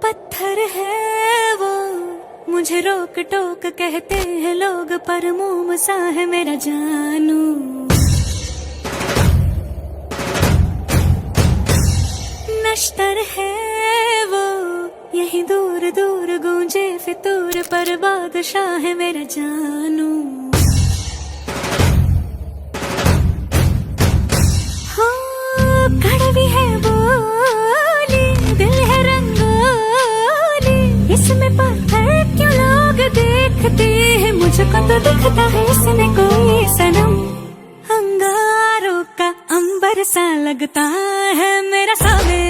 पत्थर है वो, मुझे रोक टोक कहते हैं लोग, पर मोम सा है मेरा जानू। नश्तर है वो, यही दूर दूर गूंजे फितूर, पर बादशाह है मेरा जानू। हो कड़वी है बोली, दिल है रंगोली, इसमें पत्थर क्यों लोग देखते हैं, मुझको तो दिखता है इसमें कोई सनम। अंगारों का अंबर सा लगता है मेरा सामने,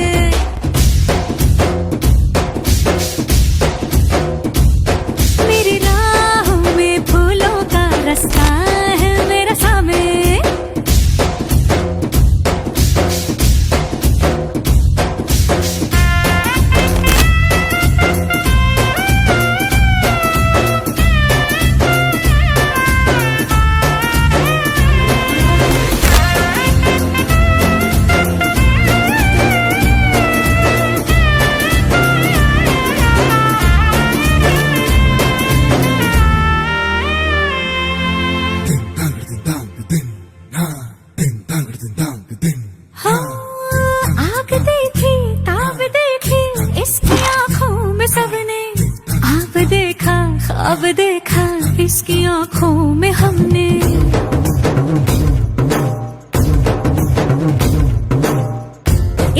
मेरी राहों में फूलों का रास्ता है मेरा सामने। आग देखी ताब देखी इसकी आंखों में सबने, आप देखा ख्वाब देखा इसकी आंखों में हमने।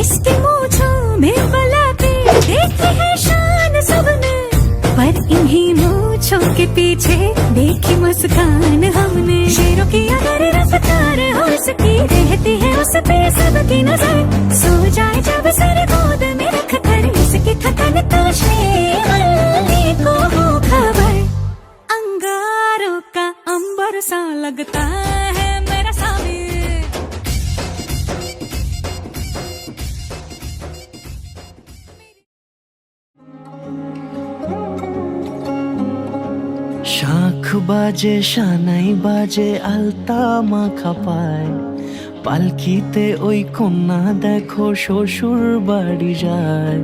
इसकी मूंछों में गुलाबी देखी है शान सबने, पर इन्हीं मूंछों के पीछे देखी मुस्कान हमने। शेरों की अगर रफ्तार हो इसकी, रहती है उस पे सबकी नजर, सो जाए जब सर गोद में रख कर, इसकी थकन तो शेर को हो खबर। अंगारों का अंबर सा लगता है मेरा सामने। শাঁখ বাজে সানাই বাজে আলতা মাখা পায়, পালকিতে ওই কন্যা দেখো শ্বশুর বাড়ি যায়।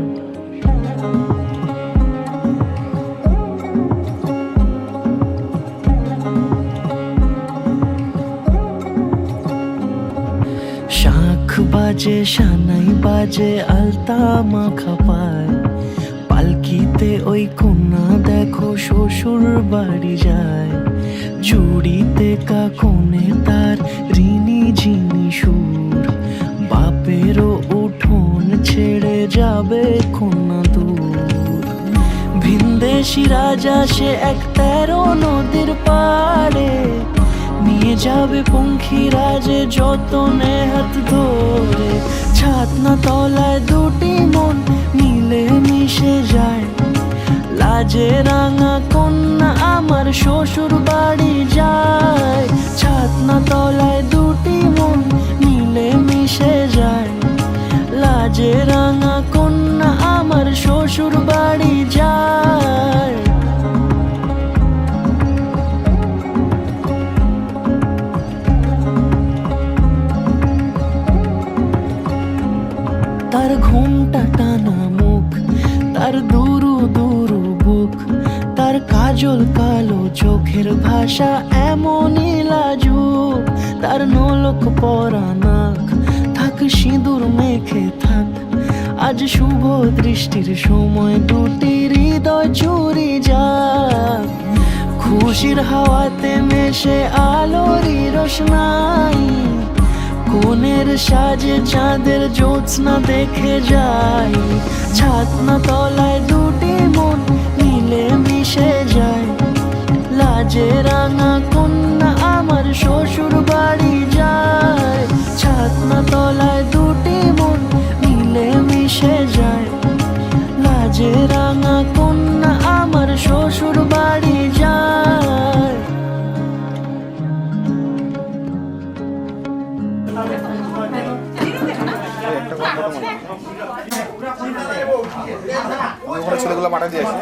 শাঁখ বাজে সানাই বাজে আলতা মাখা পায়, পালকিতে ওই কন্যা দেখো শ্বশুর বাড়ি যায়। চুড়িতে কাকনে তার ঋণী ঝিনি সুর, বাপেরও উঠোন ছেড়ে যাবে কন্যা দূর। ভিনদেশি রাজা সে এক 13 নদীর পাড়ে, নিয়ে যাবে পঙ্খী রাজে যতনে হাত ধরে। ছাতনা তলায় দুটি মন মিলে মিশে যায়, লাজে রাঙা কন্যা আমার শ্বশুর বাড়ি যায়। ছাতনা তলায় দুটি মন মিলে মিশে যায়, লাজে রাঙা কন্যা আমার শ্বশুর বাড়ি যায়। তার ঘুমটা টানা মুখ, তার দুরু দুরু বুক, তার কাজল কালো চোখের ভাষা এমনই লাজুক। তার নলক পরা নাক, থাক সিঁদুর মেখে থাক, আজ শুভ দৃষ্টির সময় দুটি হৃদয় চুরি যাক। খুশির হাওয়াতে মেশে আলোরই রোশনাই, কোণের সাজে চাঁদের জ্যোৎস্না দেখে যাই। ছাতনা তলায় দুটি মন মিলে মিশে যায়, লাজে রাঙা কন্যা আমার শ্বশুর বাড়ি যায়। ছাতনা তলায় দুটি মন মিলে মিশে যায়, লাজে রাঙা কন্যা আমার শ্বশুর বাড়ি যায়। ছেলেগুলো পাঠা দিয়ে আসি।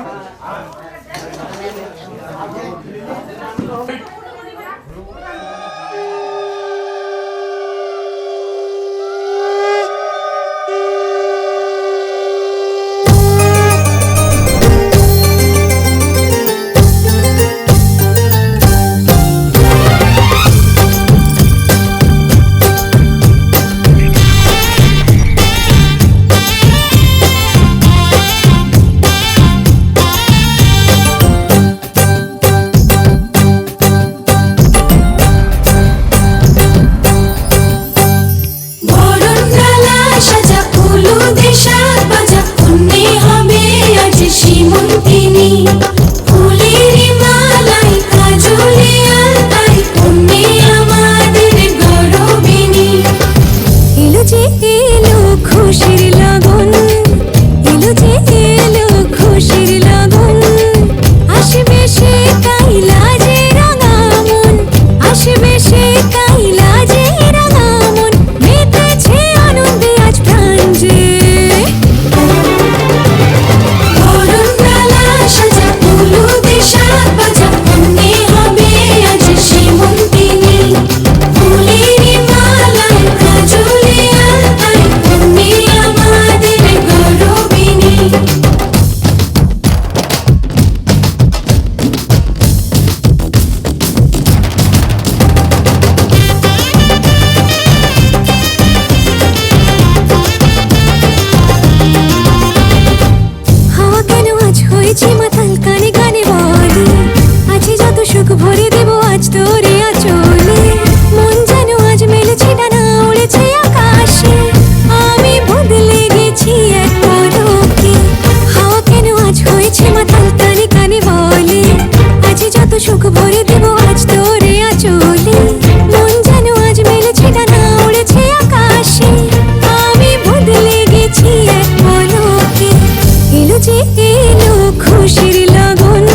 খুশির লগন আসবে সে কাইলা যে রাঙা মন আসবে সে কাইলা যে রাঙা মন মেতেছে আনন্দে আজ প্রাণ যে বরণডালা সাজা হলুদে সাত বাজা মনে হবে আজ সীমন্তিনী ফুলেরই মালায় কাজলে আলতায় তুমি আমাদের গৌরবিনী হাওয়া কেন আজ হয়েছে মাতাল কানে কানে বলে আছে যত সুখ ভরে দেব আজ তোরে আঁচলে মন যেন আজ মেলেছে ডানা উড়েছে আকাশে আমি বদলে গেছি এক পলকে হাওয়া কেন আজ হয়েছে মাতাল কানে কানে বলে আছে যত সুখ ভরে দেব আজ তোরে আঁচলে মন যেন আজ মেলেছে ডানা উড়েছে আকাশে আমি বদলে গেছি এক পলকে এলো যে এলো খুশির লগন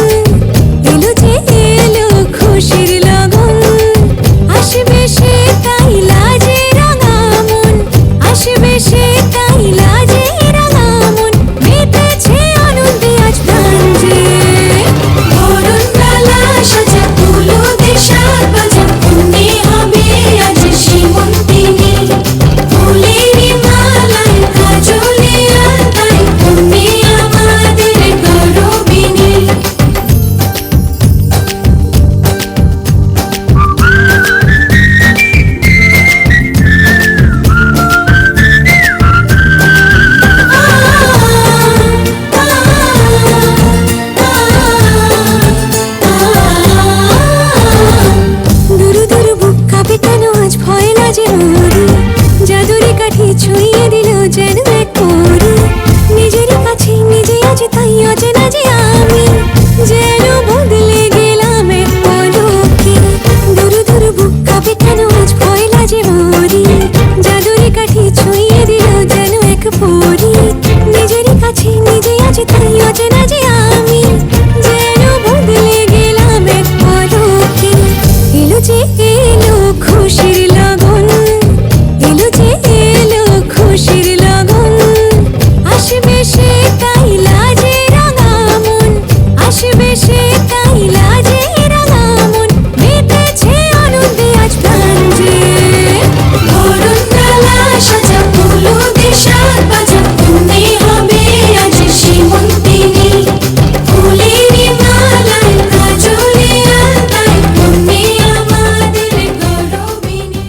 এলো যে এলো খুশির লগন আসবে সে কাইলা যে রাঙা মন আসবে সে কাইলা যে রাঙা মন মেতেছে আনন্দে আজ প্রাণ যে বরণডালা সাজা হলুদে সাত বাজা মনে হবে আজ সীমন্তিনী ফুলেরই মালায় কাজলে আলতায় তুমি আমাদের গৌরবিনী দুরু দুরু বুক কাঁপে কেন আজ ভয় না যে মরি জাদুরি কাঠি ছুঁয়ে দিল যেন এক পরি নিজেরই কাছে নিজে আছি তাই অচেনা যে আমি যেন বদলে গেলাম এক পলকে দুরু দুরু বুক কাঁপে কেন আজ ভয় না যে মরি জাদুরি কাঠি ছুঁয়ে দিল যেন এক পরি নিজেরই কাছে নিজে আছি তাই অচেনা যে আমি যেন বদলে গেলাম এক পলকে এলো যে এলো খুশির লগন এলো যে এলো খুশির লগন আসবে সে কাইলা যে রাঙা মন আসবে সে কাইলা যে রাঙা মন মেতেছে আনন্দে আজ প্রাণ যে বরণডালা সাজা হলুদে সাত বাজা মনে হবে আজ সীমন্তিনী ফুলেরই মালায় কাজলে আলতায় তুমি আমাদের গৌরবিনী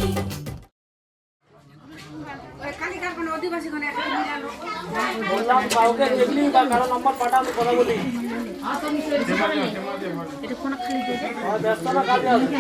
বললাম কাউকে দেখলি বা কারো নম্বর পাঠাবো কথা বলি ব্যস্ত না কাজে আছে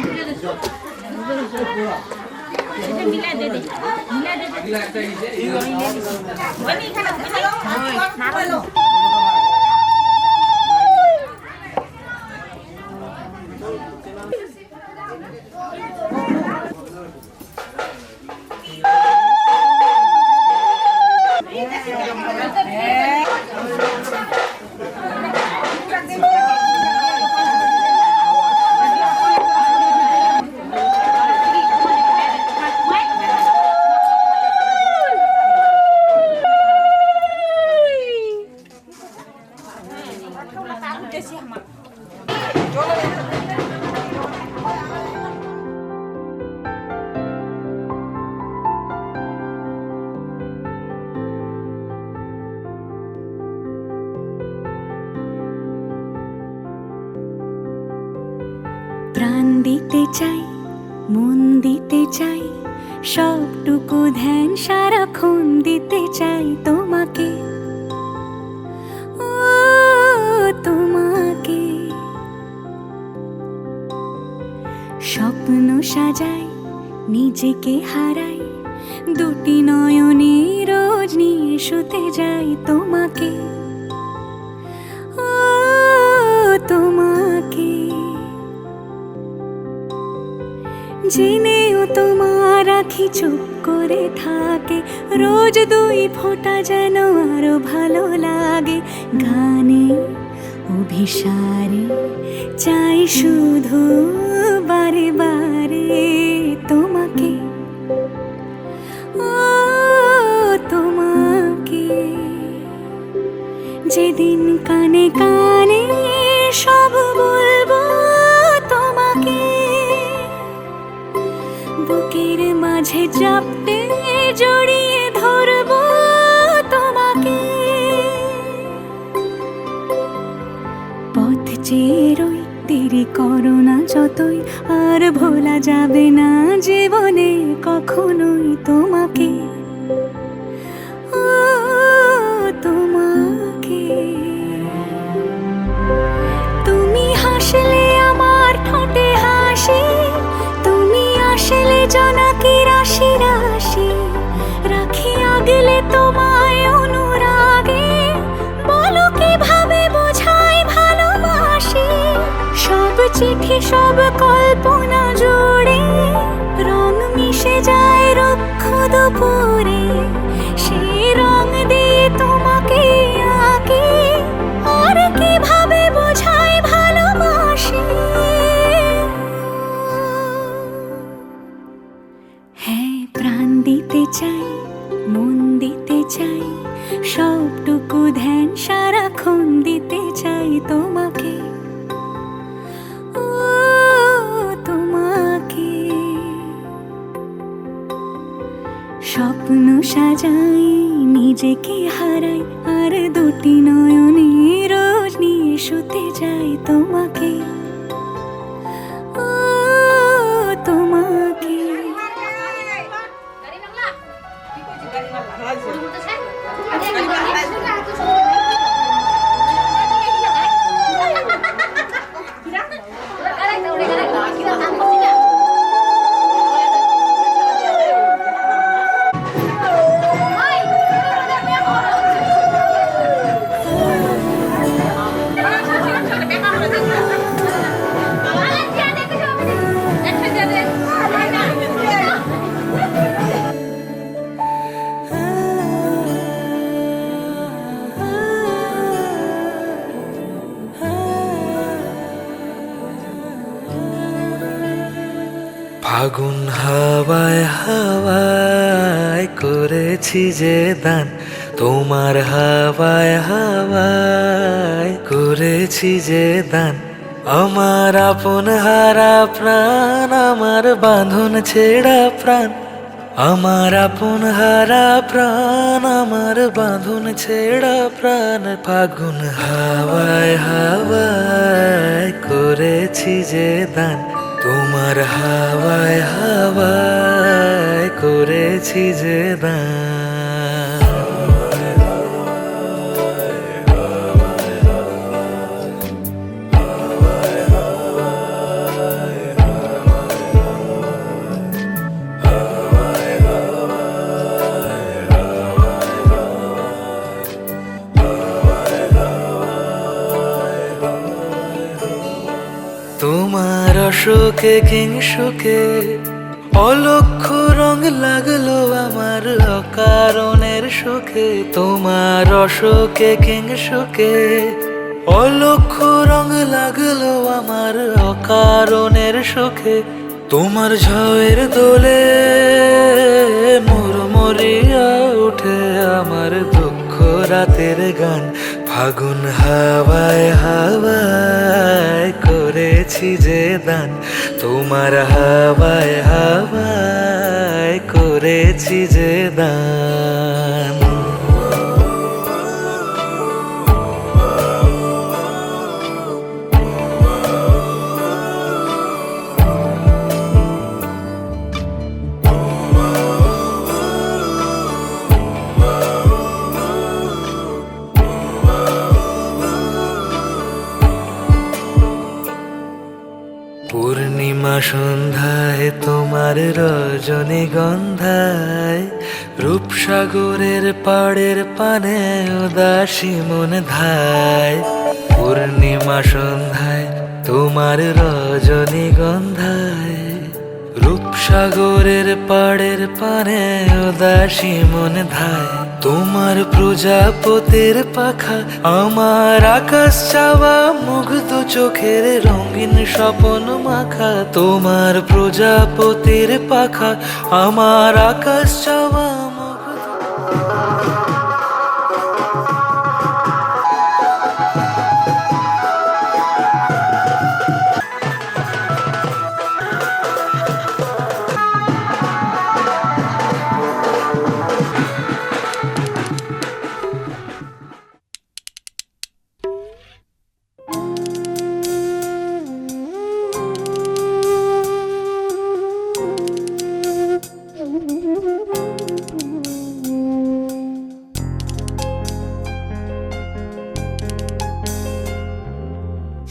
প্রাণ দিতে চাই মন দিতে চাই সবটুকু ধ্যান সারাক্ষণ দিতে চাই তোমাকে ও তোমাকে স্বপ্ন সাজাই নিজেকে হারাই দুটি নয়নে রোজ নিয়ে শুতে যাই তোমাকে ও তোমাকে জেনেও তোমার রাখি চুপ করে থাকে, রোজ দুই ফোঁটা যেন আরো ভালো লাগে। গানে অভিসারে চাই শুধু বারে বারে তোমাকে, ও তোমাকে। যেদিন কানে কানে সব বলবো তোমাকে, বুকের মাঝে চাপতে জড়িয়ে ধরবো তোমাকে। পথ চেয়ে রই, দেরি করো না যতই, আর ভোলা যাবে না জীবনে কখনোই তোমাকে, ও তোমাকে। তুমি হাসলে আমার ঠোঁটে হাসি, তুমি আসলে জোনাকি রাশি রাশি, রাখি আগলে তোমায় অনুরাগে, বলো কিভাবে বোঝাই ভালোবাসি। সব চিঠি সব কল্পনা জুড়ে রং মিশে যায় রুক্ষ দুপুরে, সেই রং দিয়ে তোমাকে আঁকি, আর কিভাবে বোঝাই ভালোবাসি। হ্যাঁ, প্রাণ দিতে চাই, মন দিতে চাই, সবটুকু ধ্যান সারাক্ষণ দিতে চাই তোমাকে, ও তোমাকে। স্বপ্ন সাজাই, নিজেকে হারাই, আর দুটি নয়নে রোজ নিয়ে শুতে যাই তোমাকে, ও তোমাকে। ফাগুন হাওয়ায় হাওয়ায় করেছি যে দান, তোমার হাওয়ায় হাওয়ায় করেছি যে দান। আমার আপন হারা প্রাণ, আমার বাঁধন ছেঁড়া প্রাণ, আমার আপন হারা প্রাণ, আমার বাঁধন ছেঁড়া প্রাণ। ফাগুন হাওয়ায় হাওয়ায় করেছি যে দান, তোমার হাওয়ায় হাওয়ায় করেছি যে দান। তোমার অশোকে কিংসুকে অলক্ষ রং লাগলো আমার অকারণের সুখে, তোমার অশোকে কিংসুকে অলক্ষ রং লাগলো আমার অকারণের সুখে। তোমার ঝড়ের দোলে মুড়মুড়িয়া উঠে আমার দুঃখ রাতের গান। ফাগুন হাওয়ায় হাওয়ায় করেছি যে দান, তোমার হাওয়ায় হাওয়ায় করেছি যে দান। পূর্ণিমা সন্ধ্যায় তোমার রজনীগন্ধায়, রূপসাগরের পাড়ের পানে উদাসী মন ধায়। পূর্ণিমা সন্ধ্যায় তোমার রজনীগন্ধায়, রূপসাগরের পাড়ের পানে উদাসী মন ধায় তোমার প্রজাপতির পাখা আমার আকাশ চাওয়া মুগ্ধ চোখের রঙিন স্বপন মাখা তোমার প্রজাপতির পাখা আমার আকাশ চাওয়া মুগ্ধ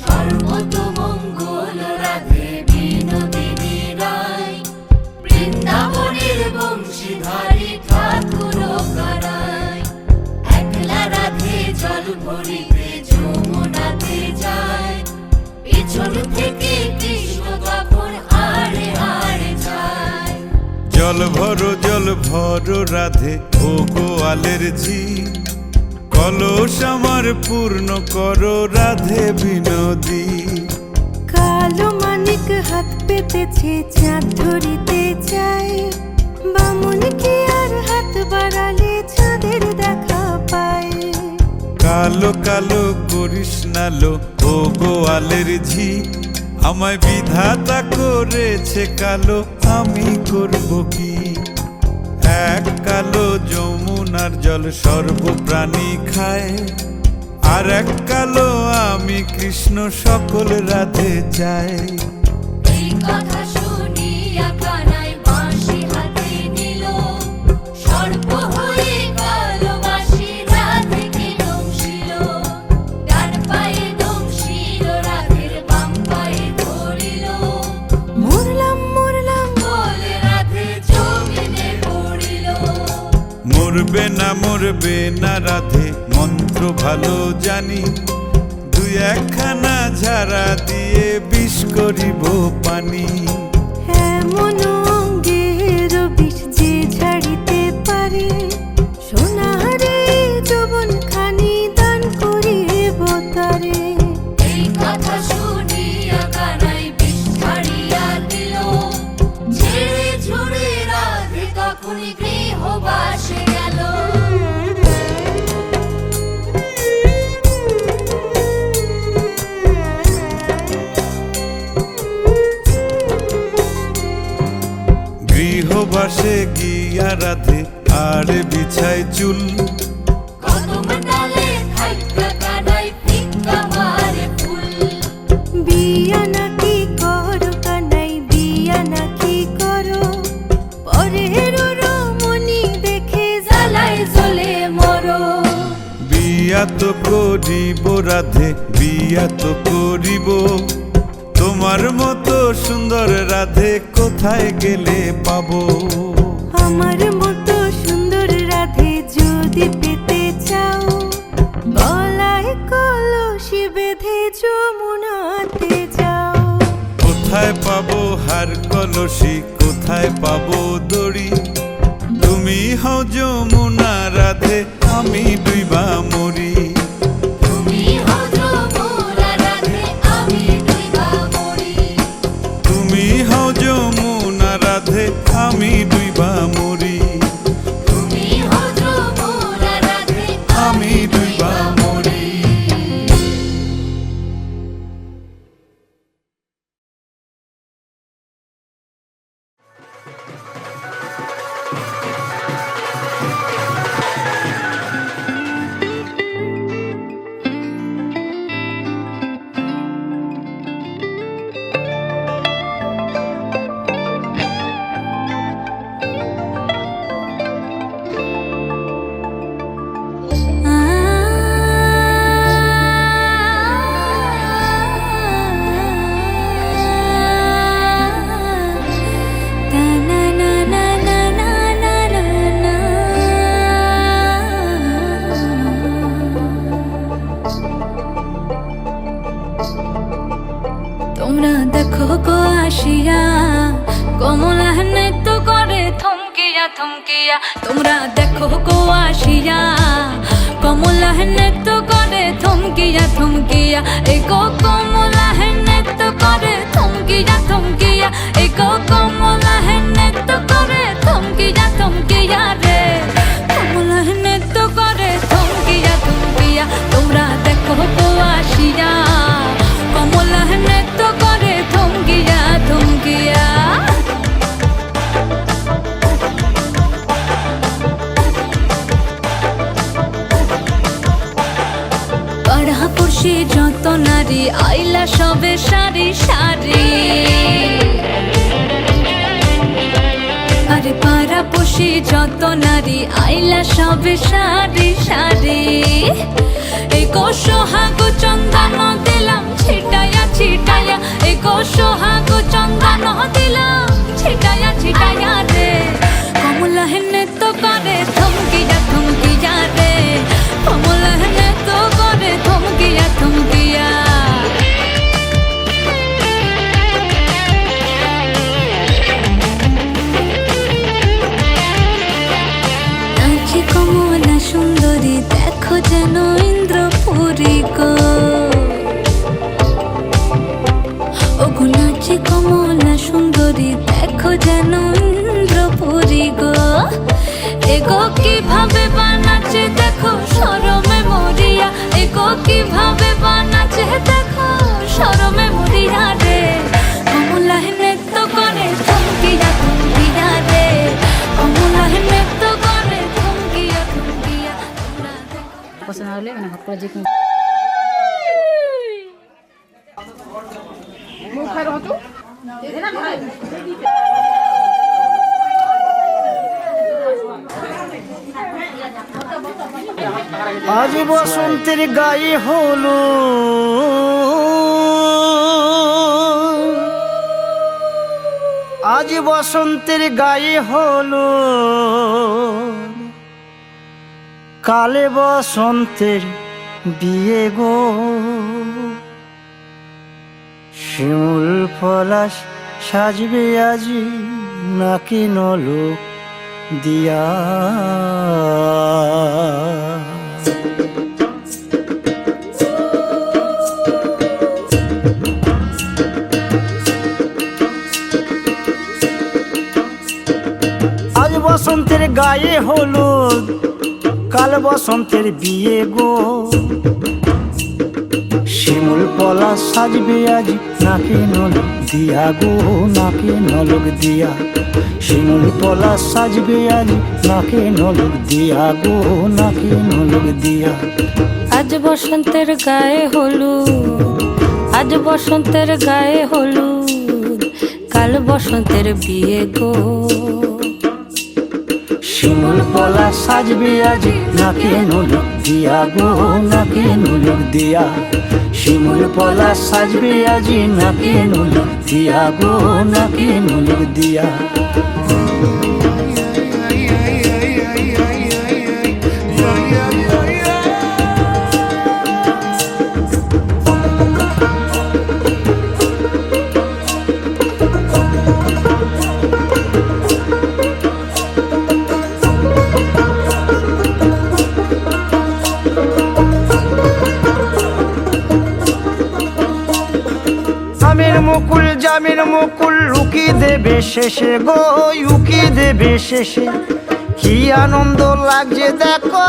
সর্বতমঙ্গল রাধে বিনোদিনী রায়, বৃন্দাবনের বংশীধারী ঠাকুর কানাই। একলা রাধে জল ভরিতে যমুনাতে যায়, পিছন থেকে কৃষ্ণ তখন হাড়ে হাড়ে যায়। জল ভরো রাধে ও গোয়ালের ঝি, কলস আমার পূর্ণ করো রাধে বিনোদী। কালো মানিক হাত পেতেছে চাঁদ ধরিতে চায়, বামুন কি আর হাত বাড়ালে চাঁদের দেখা পায়। কালো কালো করিস নালো ও গোয়ালের ঝি, আমায় বিধাতা করেছে কালো, আমি করব কি? এক কালো যমুনার জল সর্বপ্রাণী খায়, আর এক কালো আমি কৃষ্ণ সকল রাধে চাই। এই কথা শুনিয়া কানাই বাঁশি হাতে নিল, সর্প হয়ে কালো বাঁশি রাধেকে দংশিল। ডান পায়ে দংশিল রাধের বাম পায়ে ধরিল, মরলাম মরলাম বলে রাধে জমিনে পড়িল। মরবে না রাধে মন্ত্র ভালো জানি, দুই একখানা ঝাড়া দিয়ে বিষ করিব পানি। এমন অঙ্গের বিষ যে ঝাড়িতে পারে, সোনারে যৌবন খানি দান করিব তারে। এই কথা শুনিয়া কানাই বিষ ছাড়িয়া দিল, ঝেড়ে ঝুড়ে রাধে তখনই গৃহবাসে গেল। গৃহবাসে গিয়া রাধে আর বিছায় চুল, কদম ডালে থাইকা কানাই ফিক্কা মারে ফুল। বিয়া নাকি করো কানাই বিয়া নাকি করো, পরের রমণী দেখে জ্বালায় জ্বলে মরো। বিয়া তো করিব রাধে বিয়া তো করিব, তোমার মতো সুন্দর রাধে কোথায় গেলে পাবো? আমার মতো সুন্দর রাধে যদি পেতে চাও, গলায় কলসি বেঁধে যমুনাতে যাও। কোথায় পাবো হার কলসি, কোথায় পাবো দড়ি? তুমি হও যমুনা রাধে, আমি ডুইবা মরি। তুমি হও যমুনা রাধে, আমি ডুইবা মরি। তুমি হও যমুনা রাধে, আমি ডুইবা মরি। তুমি হও যমুনা রাধে, আমি ডুইবা মরি। তোমরা দেখো গো আসিয়া কমলা নৃত্য করে থমকিয়া থমকিয়া তোমরা দেখো গো আসিয়া কমলা নৃত্য করে থমকিয়া থমকিয়া এই গো কমলা নৃত্য করে থমকিয়া থমকিয়া এই গো কমলা নৃত্য করে থমকিয়া থমকিয়া রে কমলা নৃত্য করে থমকিয়া থমকিয়া তোমরা দেখো গো আসিয়া কমলা নৃত্য করে থমকিয়া থমকিয়া পাড়াপড়শি যত নারী আইলা সবে সারি সারি আরে পাড়াপড়শি যত নারী আইলা সবে সারি সারি এই গো সোহাগ চন্দন দিলাম ছিটায়া ছিটায়া এই গো সোহাগ চন্দন দিলাম ছিটায়া ছিটায়া রে কমলা নৃত্য করে থমকিয়া থমকিয়া রে কমলা নৃত্য করে থমকিয়া থমকিয়া নাচে কমলা সুন্দরী দেখো যেন ইন্দ্রপুরী গো ওগো নাচে কমলা সুন্দরী দেখো যেন ইন্দ্রপুরী গো এগো কিভাবে বানাচ্ছে দেখো শরমে মরিয়া এগো কিভাবে বানাচ্ছে দেখো শরমে মরিয়া রে কমলা নৃত্য করে থমকিয়া থমকিয়া রে কমলা নৃত্য করে থমকিয়া থমকিয়া তোমরা দেখো পছন্দ হলে মানে হট করে যে কোনো আজ বসন্তের গায়ে হলো আজ বসন্তের গায়ে হলো কালে বসন্তের বিয়ে গো শিমুল পলাশ সাজবে আজি নাকি নলোক দিয়া আজ বসন্তের গায়ে হলুদ কাল বসন্তের বিয়ে গো শিমুল পলাশ সাজবে আজ নাকে নলক দিয়া গো নাকে নলক দিয়া শিমুল পলাশ সাজবে আজ নাকে নলক দিয়া গো নাকে নলক দিয়া আজ বসন্তের গায়ে হলুদ আজ বসন্তের গায়ে হলুদ কাল বসন্তের বিয়ে গো শিমুল পলাশ সাজবে আজ নাকে নলক দিয়া গো নাকে নলক দিয়া শিমুল পলাশ সাজবে আজ নাকে নলক দিয়া গো নাকে নলক দিয়া জামের মুকুল লুকি দেবে শেষে গো উকি দেবে শেষে কি আনন্দ লাগছে দেখো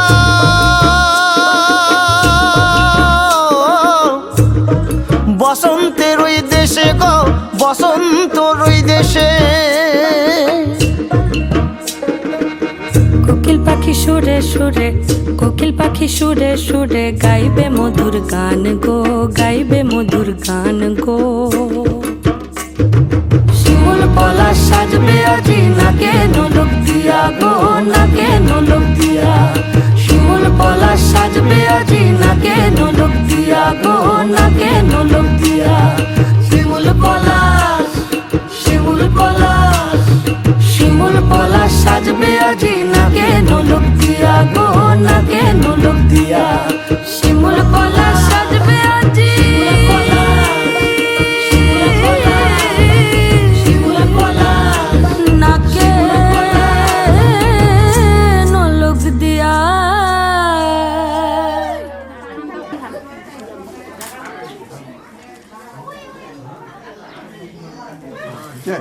বসন্তের ওই দেশে গো বসন্তর ওই দেশে কোকিল পাখি সুরে সুরে কোকিল পাখি সুরে সুরে গাইবে মধুর গান গো গাইবে মধুর গান গো শিমুল পলাশ সাজবে আজি নাকে নলক দিয়া গো নাকে নলক দিয়া শিমুল পলাশ সাজবে আজি নাকে নলক দিয়া গো নাকে নলক দিয়া শিমুল পলাশ শিমুল পলাশ শিমুল পলাশ সাজবে আজি নাকে নলক দিয়া গো নাকে নলক দিয়া শিমুল পলাশ সাজবে আজি শিমুল পলাশ কে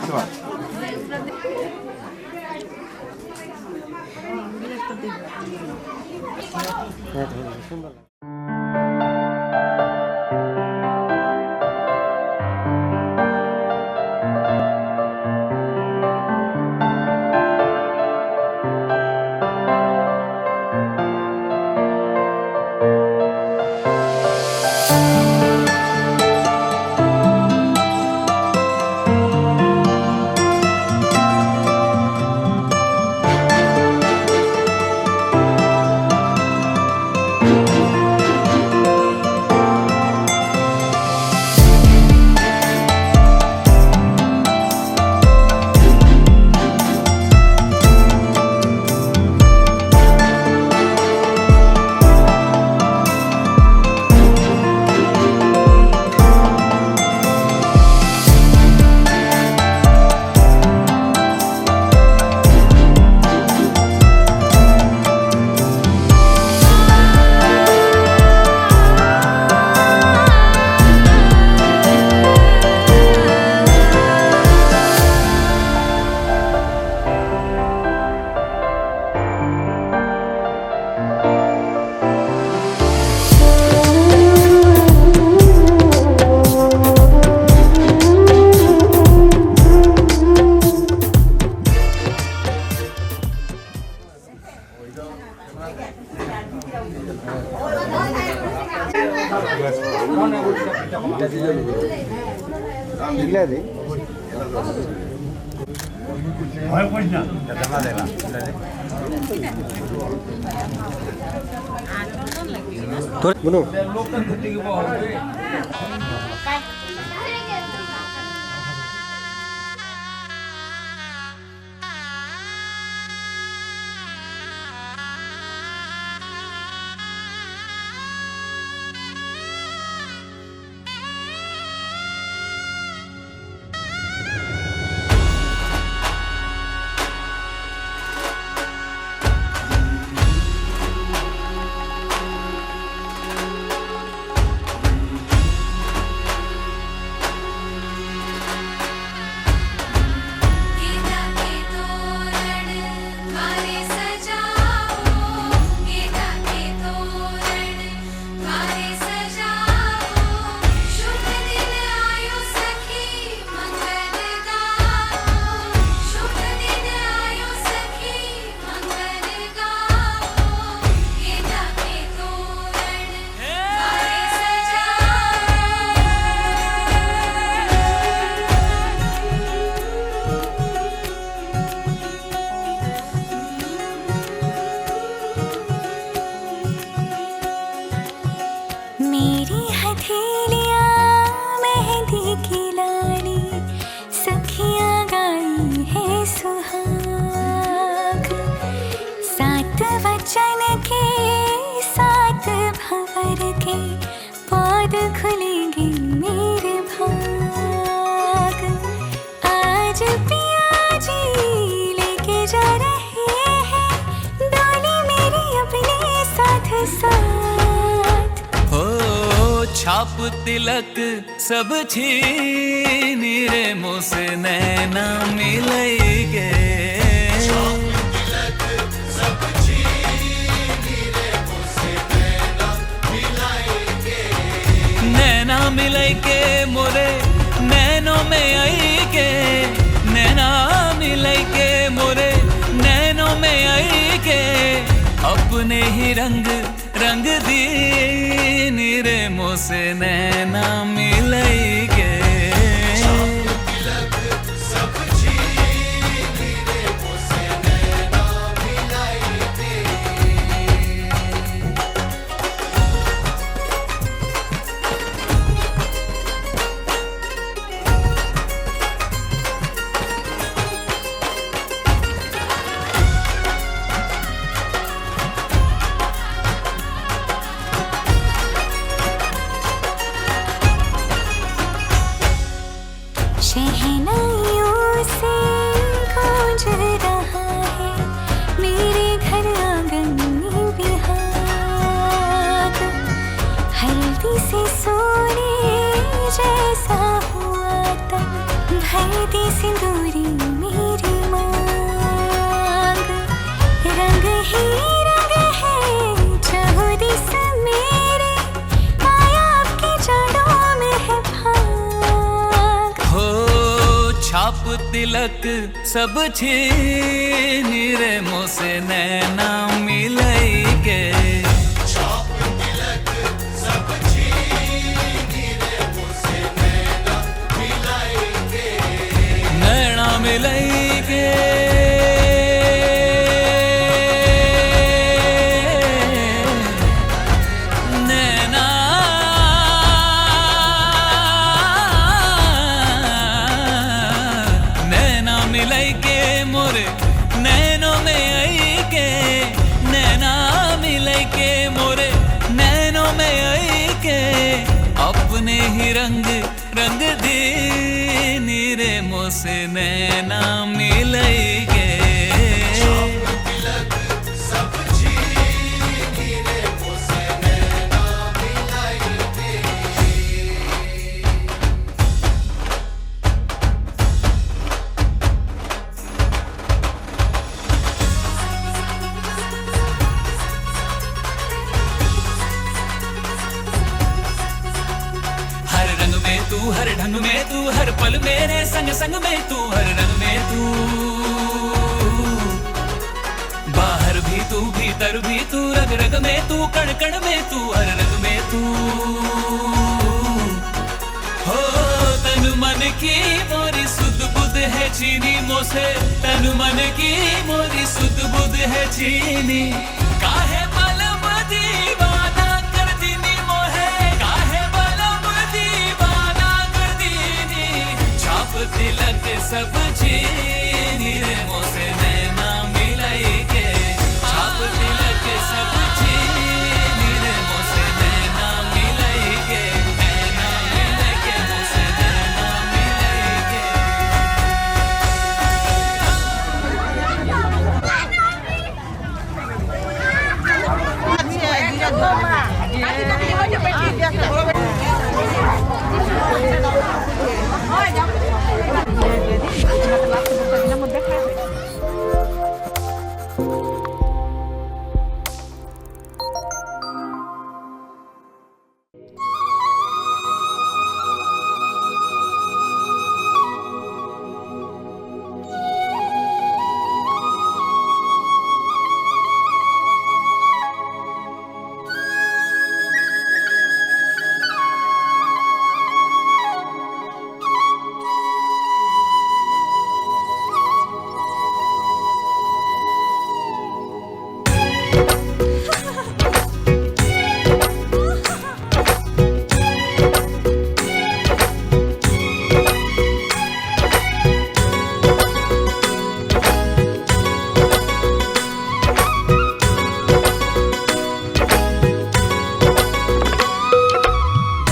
তোমার मेरी हथेलियाँ मेहंदी की लाड़ी सखियाँ गाई है सुहाग सात वचन के सात भंवर के पौध खुलेंगे मेरे भाग आज पिया जी लेके जा रहे हैं डोली मेरी अपने साथ साथ हो छाप तिलक सब छीन रे मुझसे नैना मिलेगे नैना मिलेगे मोरे नैनों में आई के नैना मिलेगे मोरे नैनों में आई के अपने ही रंग रंग दी रे मुझसे नैना मिलेगे शहनाइयों से गूंज रहा है मेरे घर आंगन में बिहार हल्दी से सोने जैसा हुआ था भर दी सिंदूरी मेरी मांग, रंग ही रंग है चहुरी से मेरे, माया आपकी जड़ों में है भाग। हो छाप तिलक सब छीन रे मोसे नैना मिलई के, नैना मिलई के। नैना नैना मिलई के मोरे नैनों में आई के, नैना मिलई के मोरे नैनों में आई के, अपने ही रंग रंग दी नीरे मोसे नैना मिलई के। हर रंग में तू, हर ढंग में तू, हर पल मेरे संग संग में तू, हर रंग में तू, बाहर भी तू, भीतर भी तू, रग रग में तू, कण कण में तू, हर रंग में तू। हो तन मन की मोरी सुध बुध है चीनी मोसे, तन मन की मोरी सुध बुध है चीनी, काहे बलम दीवाना कर दीनी मोहे, काहे बलम दीवाना कर दीनी, छाप तिलक सब चीनी रे मोसे नैना मिलई के, छाप तिलक सब चीनी रे मोसे नैना मिलई के, नैना मिलई के मोसे नैना मिलई के।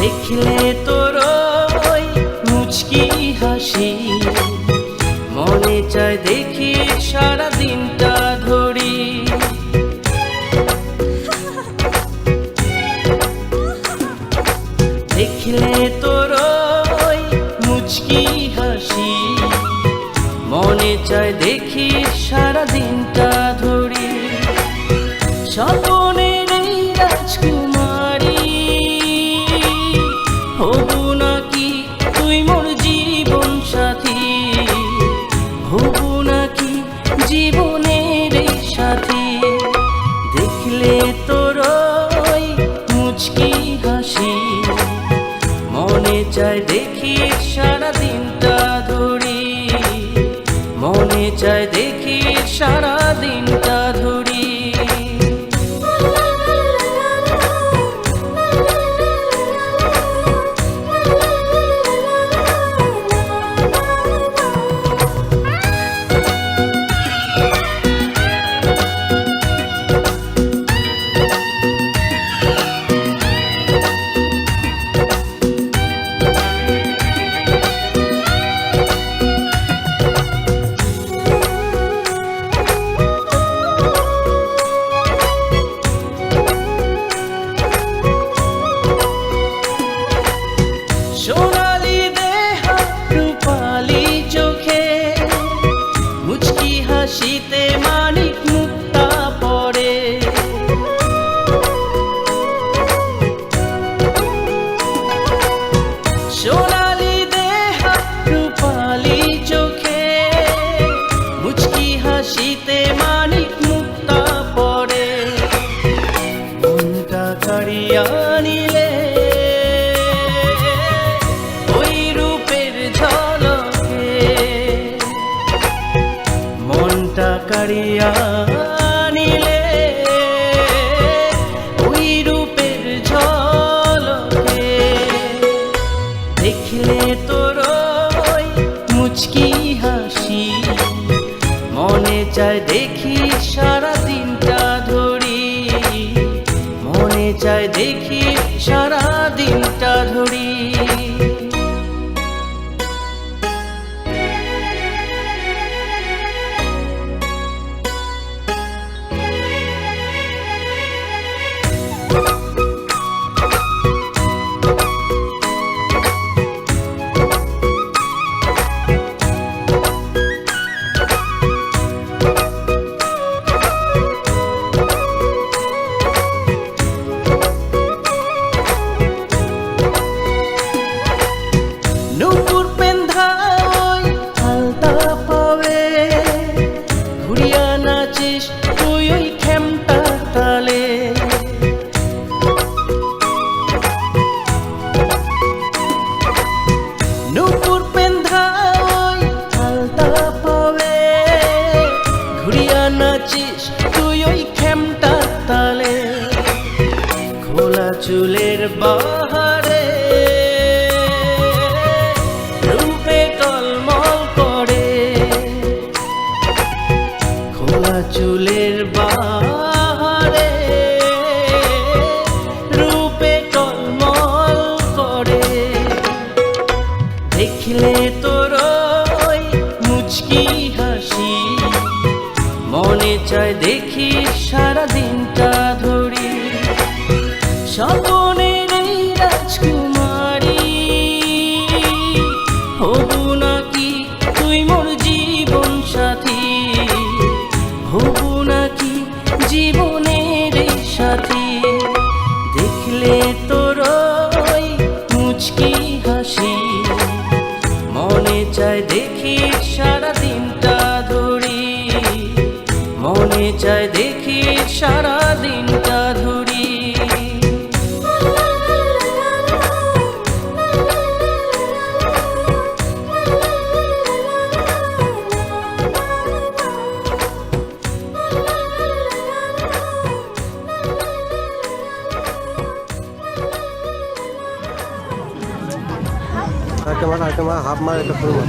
দেখলে তোর ওই মুচকি হাসি, মনে চায় দেখি সারা দিনটা ধরি। দেখলে তোর ওই মুচকি হাসি, মনে চায় দেখি সারা দিনটা ধরি। স্বপনের এই রাজকুমারী হবু নাকি তুই মোর জীবন সাথী, হবু নাকি জীবনের এই সাথী। দেখলে তোর ওই মুচকি হাসি, মনে চায় দেখি সারা দিনটা ধরি, মনে চায় দেখি সারা দিনটা ধরি। সোনালি দেহা রূপালি ধরি। নুপুর পেন্ধা ওই হালতা পাবে, ঘুরিয়া নাচিস তুই ওই খেমটা তালে। নুপুর পেন্ধা ওই হালতা পাবে, ঘুরিয়া নাচিস তুই ওই খেমটা তালে। খোলা চুলের বাহারে রূপে টলমল করে, খোলা চুলের বাহারে রূপে টলমল করে। দেখলে তোর ওই মুচকি হাসি, মনে চায় দেখি সারা দিনটা ধরি। স্বপনের এই রাজকুমারী হবু নাকি তুই মোর জীবন সাথী, হবু নাকি জীবনের এই সাথী। দেখলে তোর ওই মুচকি হাসি, মনে চায় দেখি সারা দিনটা ধরি, মনে চায় দেখি সারা দিনটা ধরি। আরেকটা মার হাফ মার একটা ফুল মার।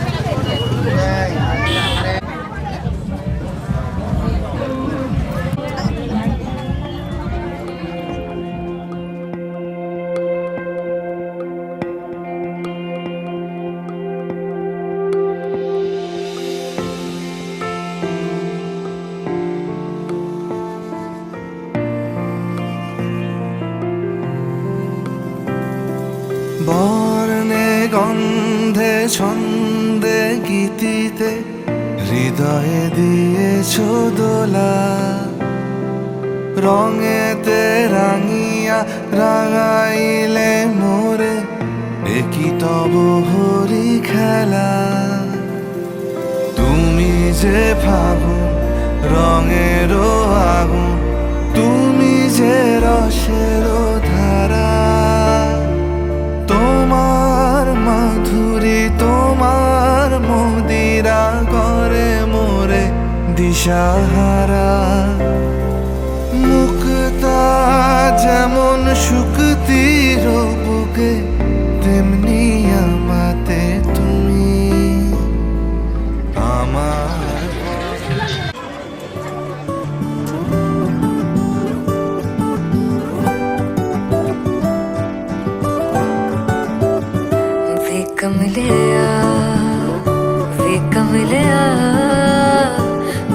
বর্ণে গন্ধে ছন্দে গীতিতে হৃদয়ে দিয়েছ দোলা, রঙেতে রাঙিয়া রাঙাইলে মোরে একই তব হরি খেলা। তুমি যে ফাগুন রঙেরও আগুন, তুমি যে রসেরও ধারা। তোমার মাধুরী তোমার মদিরা করে মোরে দিশাহারা। মুক্তা যেমন শুকতির বুকে, তেমনি আমাতে তুমি আমার। कमलिया वे कमलिया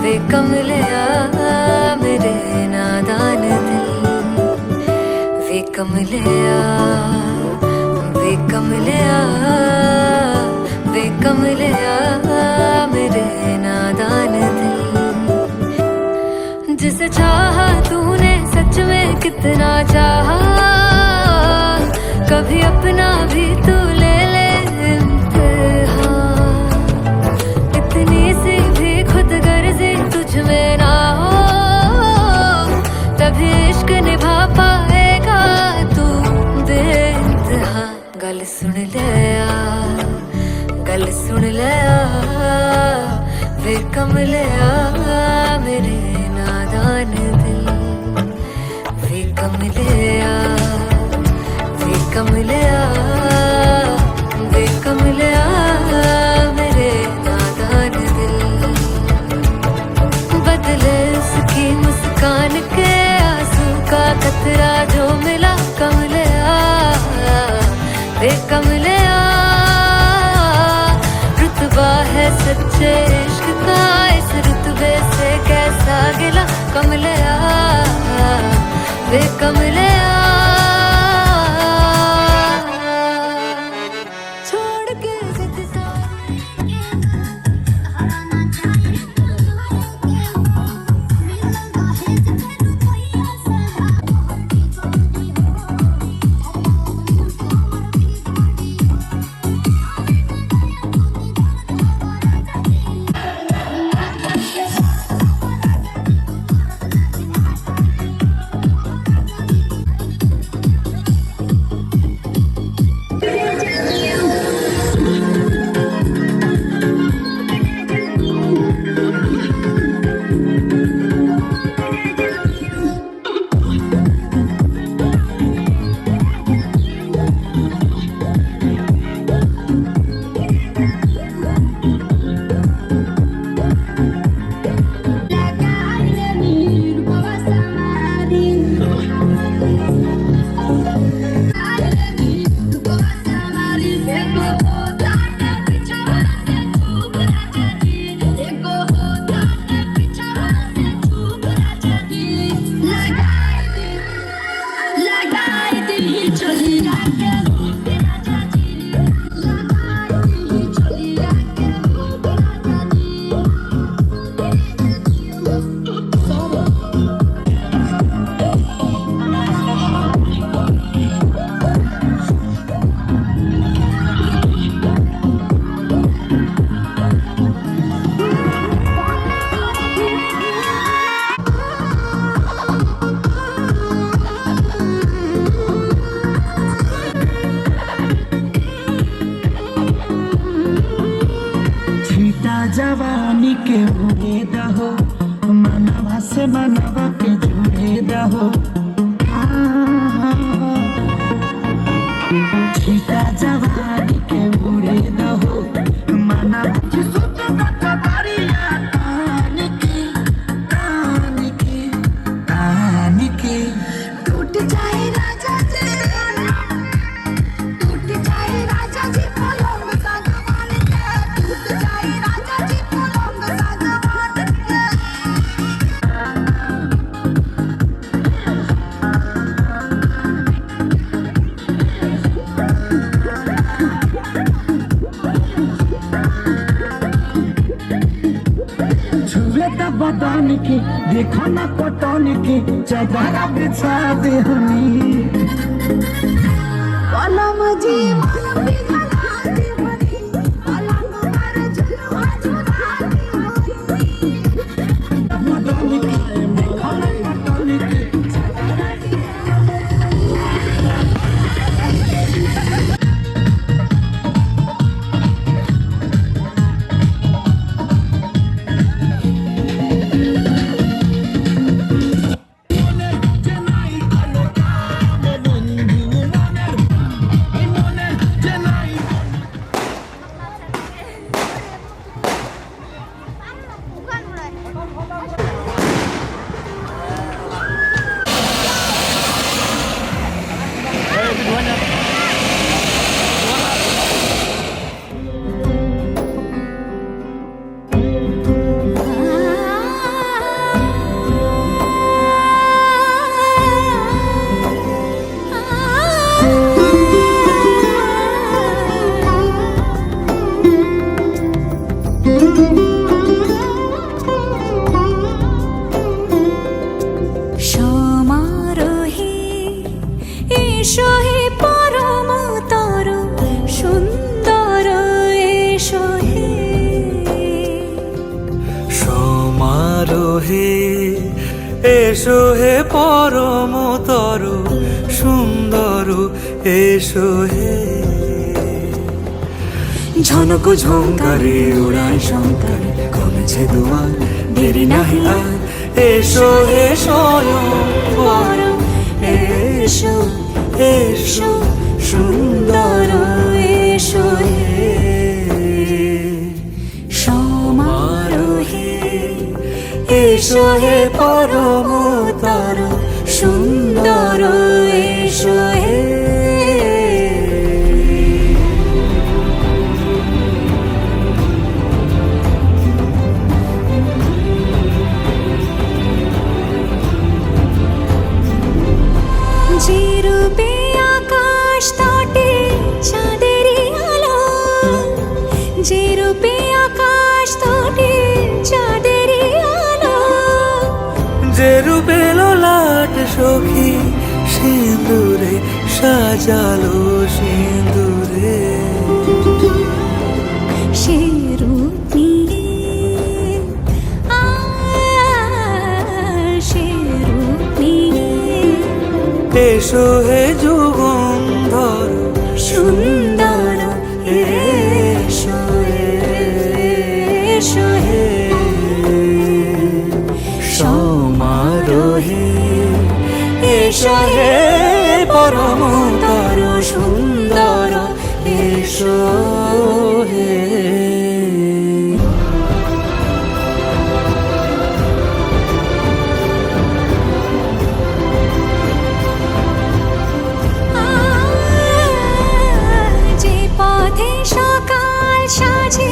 वे कमलिया मेरे नादान दिल। वे कमलिया वे कमलिया वे कमलिया मेरे नादान दिल। जिसे चाहा तूने सच में कितना चाहा, कभी अपना भी तू ले ले इम्तिहान। इतनी सी भी खुद गर्जी तुझ में ना हो, तभी इश्क निभा पाएगा तू बेइंतहा। गल सुन ले आ, गल सुन ले आ, वे कमलिया मेरे नादान दिल। वे कमलिया वे कमलिया वे कमलिया मेरे नादान दिल। बदले उसकी मुस्कान के आंसू का कतरा जो मिला कमलिया वे कमले छोड़ के जिद जवानी के उड़े दहो मनवा से मनवा के जुड़े दहो छीटा जवानी के उड़े दहो मनवा टूट जाए राजा जी, टूट जाए राजा जी पलंग सागवान के, टूट जाए राजा जी पलंग सागवान के। छुए द बदन के देखा ना कटन के चदरा बिछा दे हमी पलम जी मन पिघला दे बनी, पलंग पर झुलवा झुला दे बनी। बदन के देखा ना कटन के সমারোহে এসো হে পরম তর সুন্দর এসো হে। সমারোহে এসো হে পরমতর সুন্দর এসো হে ঝনক ঝঙ্কারে উড়ায় শঙ্কারে কমেছে দুয়ার দেরি নাহি আর এসো হে স্বয়ংবর এসো এসো সুন্দর এসো হে সমারোহে এসো হে পরমতর সুন্দর এসো হে সখী সিঁদুরে সাজালো সিঁদুরে সে রূপ নিয়ে সে রূপ নিয়ে এসো হে যুগন্ধর সুন্দর এসো এসো হে সমারোহে এসো হে পরমতর সুন্দর এসো হে যে পথে সকাল সাজে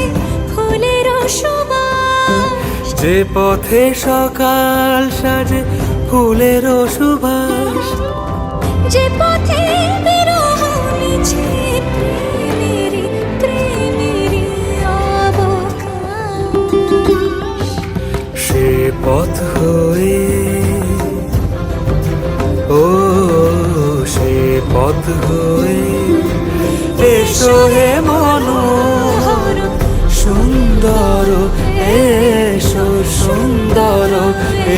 ফুলের সুবাস যে পথে সকাল সাজে ফুলের সুবাস যে পথে বিরহ মিছে প্রেমেরই প্রেমেরই অবকাশ সে পথ হয়ে ও সে পথ হয়ে এসো হে মনোহর সুন্দর এসো সুন্দর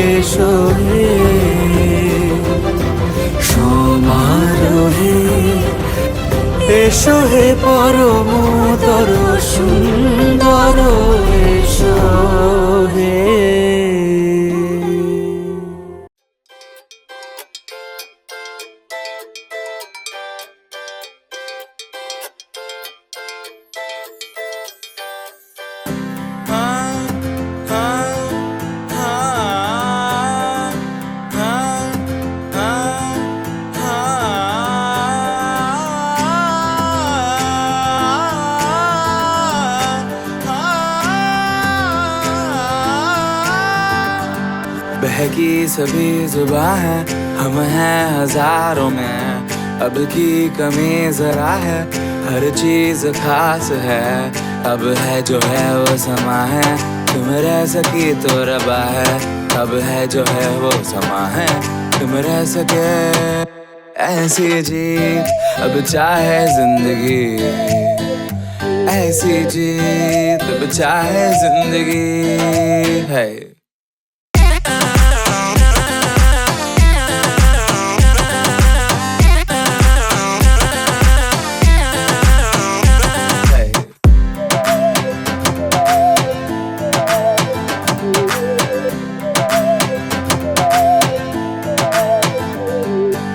এসো হে সমারোহে এসো হে পরমতর সুন্দর এসো হে बहकी सभी जुबां है हम हैं हजारों में अब की कमी जरा है हर चीज खास है अब है जो है वो समा है तुम रह सकी तो रबा है अब है जो है वो समा है तुम रह सके ऐसी जीत अब चाहे जिंदगी ऐसी जीत अब चाहे जिंदगी है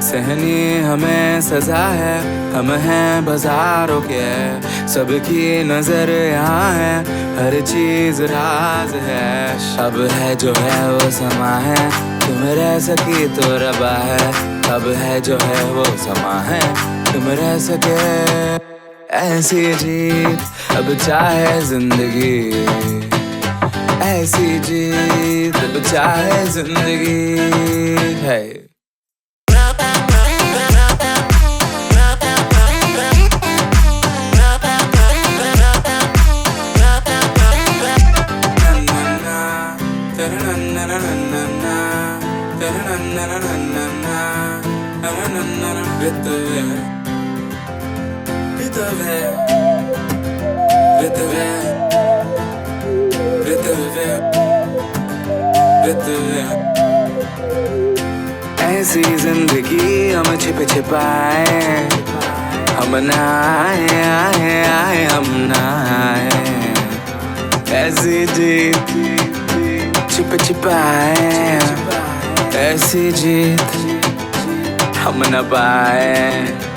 सहनी हमें सजा है हम हैं बाजारों के सबकी नजर यहाँ है हर चीज राज है अब है जो है वो समा है तुम रह सकी तो रबा है अब है जो है वो समा है तुम रह सके ऐसी जीत अब चाहे जिंदगी ऐसी जीत अब चाहे जिंदगी है ऐसी जिंदगी हम छिप छिपाए हम ना आए आए आए हम ना आए ऐसी जीत छिप छिपाए ऐसी जीत हम न पाए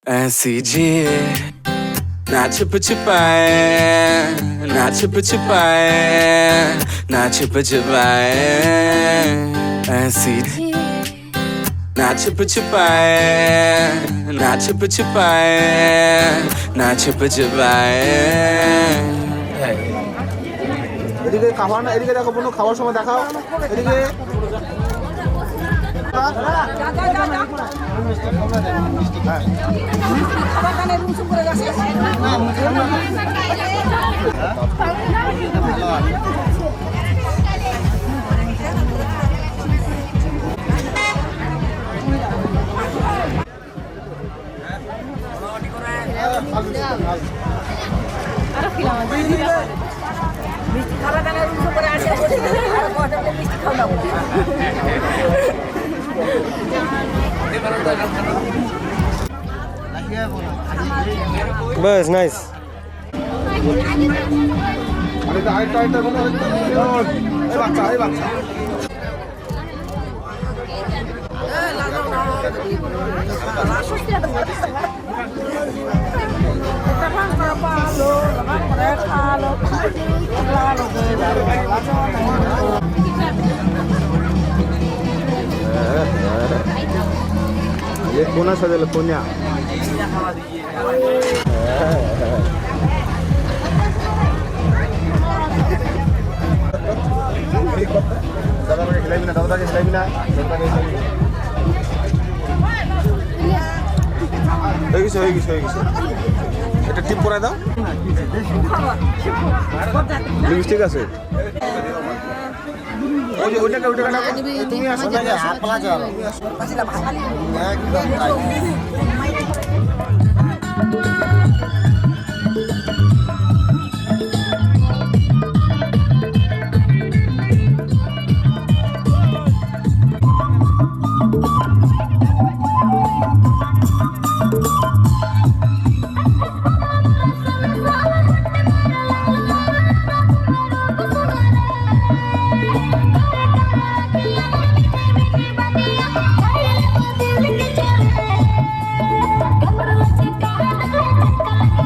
ऐसी जीत ना छिप छिपाए ना छिप छिपाए ना छिप छिपाए ऐसी ना छिप छिपाए ना छिप छिपाए ना छिप छिपाए এদিকে খাবার না এদিকে দেখো বোন খাওয়ার সময় দেখাও এদিকে बस नाइस ये कोना सजेल कोन्या दादाকে খেলাবি না দাদাকে খেলাবি না হয়ে গেছে এটা টিপ করে দাও লিপস্টিক আছে ওই যে ওইটাকে তুমি আসো না আপলা যাও Come on, let's get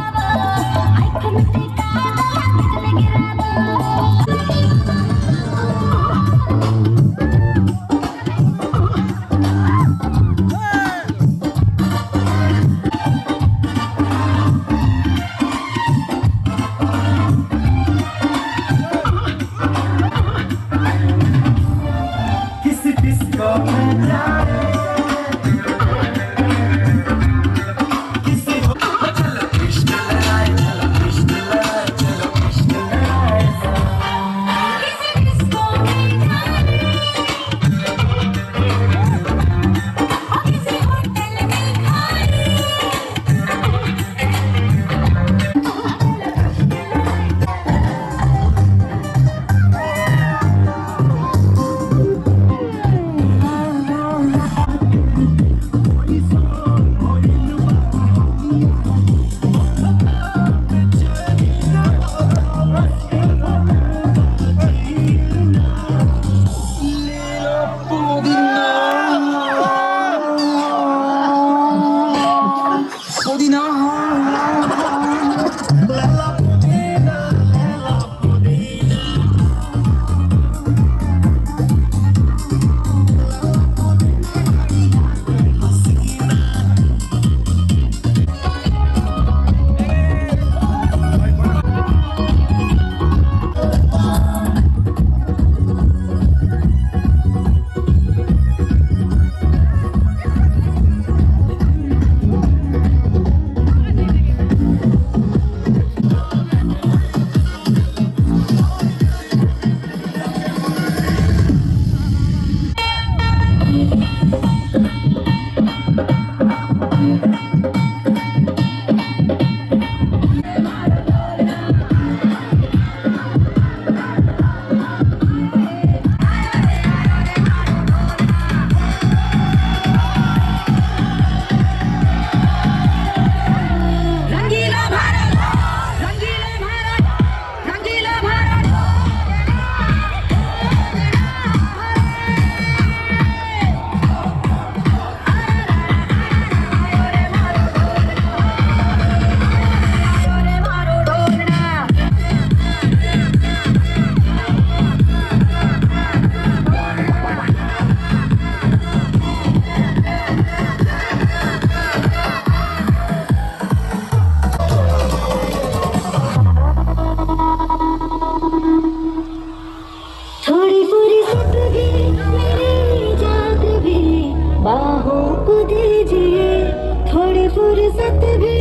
फुर्सत भी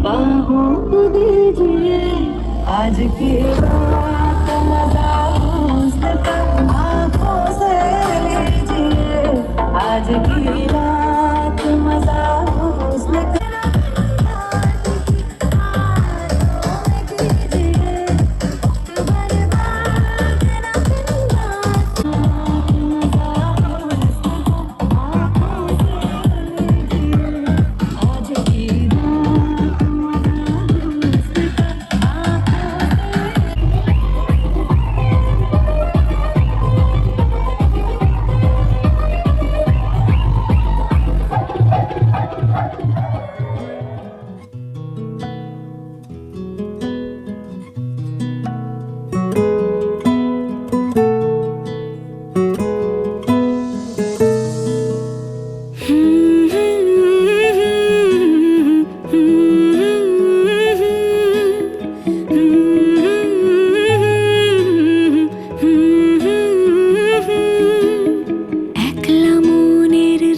बाहों को दीजिए आज की रात मजा हुस्न का आंखों से लीजिए आज की रात मजा हुस्न का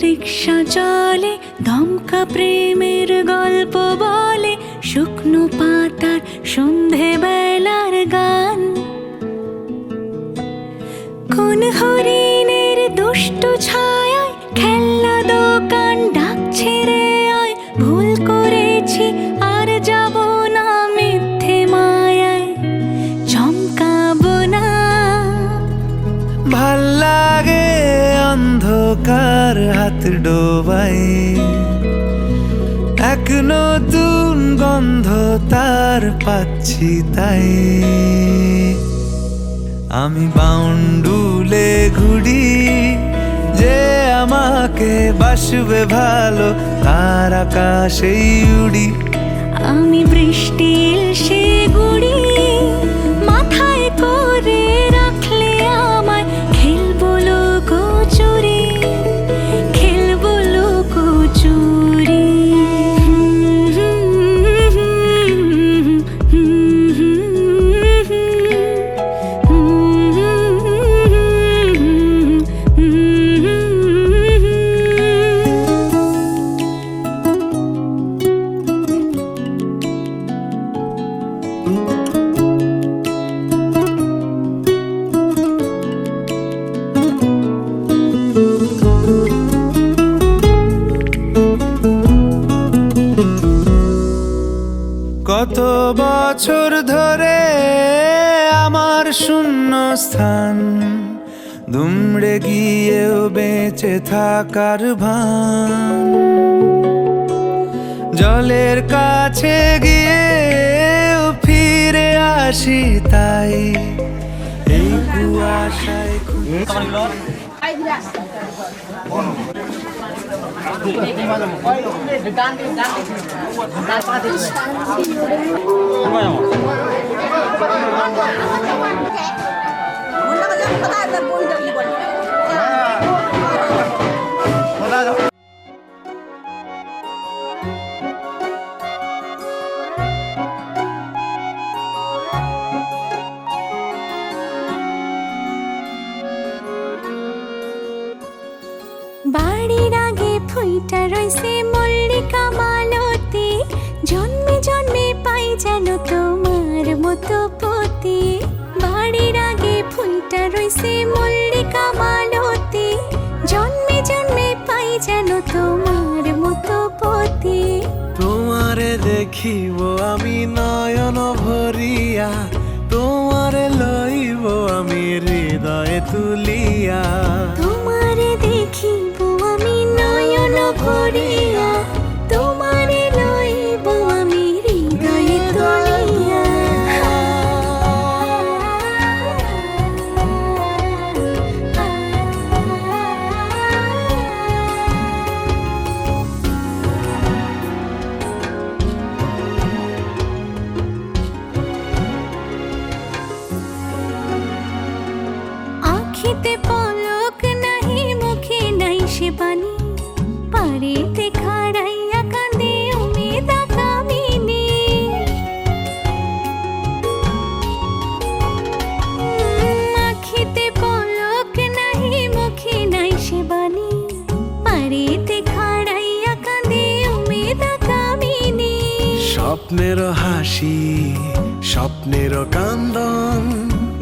রিক্সা চলে দমকা প্রেমের গল্প বলে শুকনো পাতার সন্ধে বেলার গান কোন হরিণের দুষ্ট ছায়ায় খেলনা দোকান ডাকছে রে আয় ভুল করেছি আর যাব না মিথ্যে মায়ায় চমকাবো না ভাল লাগে অন্ধকার হাত ডোবাই এক নতুন গন্ধ তার পাচ্ছি তাই আমি বাউন্ডুলে ঘুরি যে আমাকে বাসবে ভালো তার আকাশেই উড়ি আমি বৃষ্টির সে গুড়ি মাথায় করে রাখলে আমায় খেলবো লুকোচুরি খেলবো লুকোচুরি কত বছর ধরে আমার শূন্য স্থান দুমড়ে গিয়েও বেঁচে থাকার ভান জলের কাছে গিয়েও ফিরে আসি তাই এই কুয়াশায় বাড়ির আগে ফুইটা রইছে মল্লিকা মালতী জন্মে জন্মে পাই যেন তোমার মতো পতি বাড়ির আগে ফুইটা রইছে মল্লিকা মালতী জন্মে জন্মে পাই যেন তোমার মতো পতি তোমারে দেখিব আমি নয়ন ভরিয়া তোমারে লইব আমি হৃদয়ে তুলিয়া তোমারে দেখিব আমি নয়ন ভরিয়া তোমারে লইব আমি হৃদয়ে তুলিয়া আখিতে পলক নাহি মুখে নাই সে বাণী পারেতে খাড়াইয়া কাঁদে উমেদা কামিনী আখিতে পলক নাহি মুখে নাই সে বাণী পারেতে খাড়াইয়া কাঁদে উমেদা স্বপ্নের হাসি স্বপ্নের কান্দন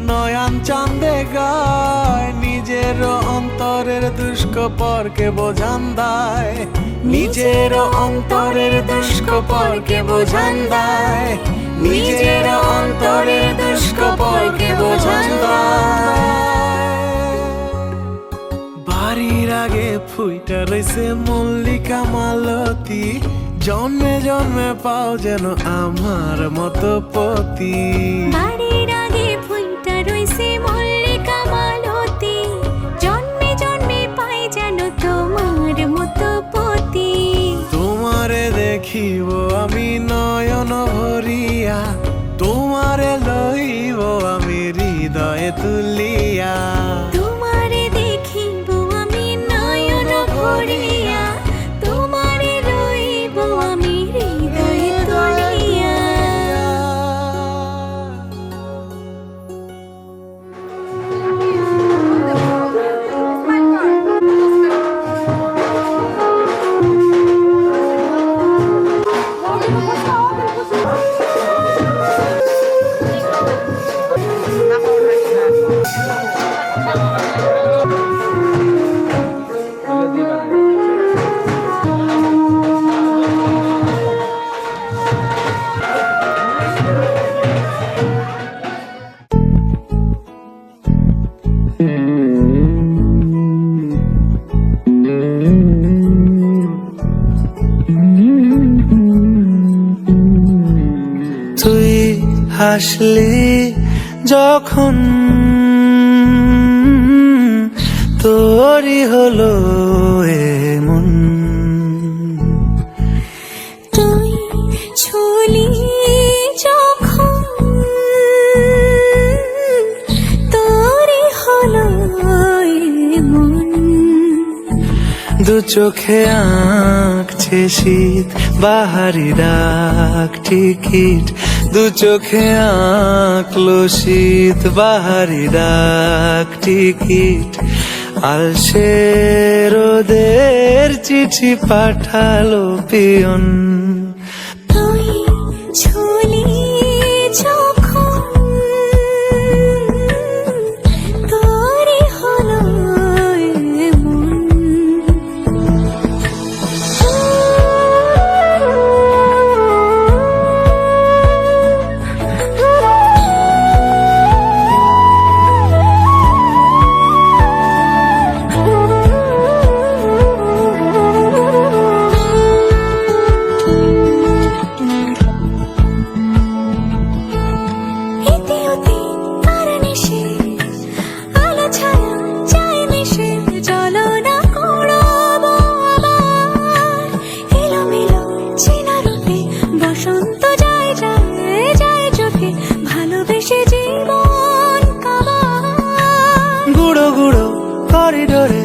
নয়ন চাঁদে গায় নিজের অন্তরের দুষ্কপরকে বোঝান দেয় নিজের অন্তরের দুষ্কপরকে বোঝান দেয় নিজের অন্তরের দুষ্কপরকে বোঝান দেয় বাড়ির আগে ফুইটা রইছে মল্লিকা মালতী জন্মে জন্মে পাও যেন আমার মতো পতি বাড়ির আগে ফুলটা রইছে মল্লিকা মালতী জন্মে জন্মে পাই যেন তোমার মতো পতি তোমারে দেখিব আমি নয়ন ভরিয়া তোমারে লইব আমি হৃদয়ে তুলিয়া তোমারে দেখিব আমি নয়ন ভরিয়া তোমারে রইব আমি হৃদয়ে তুলিয়া তুই হাসলি যখন তোরই হলো এমন তুই ছুলি যখন তোরই হলো এমন দু চোখে আঁকছে শীত বাহারি ডাক টিকিট দু চোখে আঁকলো শীত বাহারি ডাক টিকিট আলসে রোদের চিঠি পাঠালো পিয়ন তুই ছুলি যখন তোরই হলো এমন এতে ওতে আর নেশে আলো ছায়া যায় মিশে চলো না কুড়াবো আবার এলোমেলো চেনা রূপে বসন্ত যায় যায় যায় চোখে ভালোবেসে জীবন কাবার গুঁড়ো গুঁড়ো করিডোরে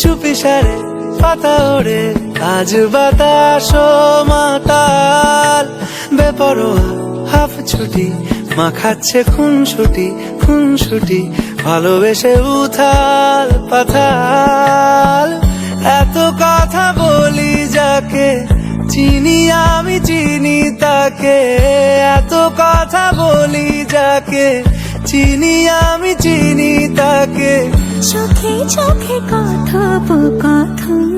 চুপি সারে পাতা ওড়ে আজ বাতাস মাতাল বেপরোয়া হাফ ছুটি মাখাচ্ছে খুন ছুটি ভালোবেসে উথাল পাথাল এত কথা বলি যাকে চিনি আমি চিনি তাকে এত কথা বলি যাকে চিনি আমি চিনি তাকে চোখে চোখে কথোপকথন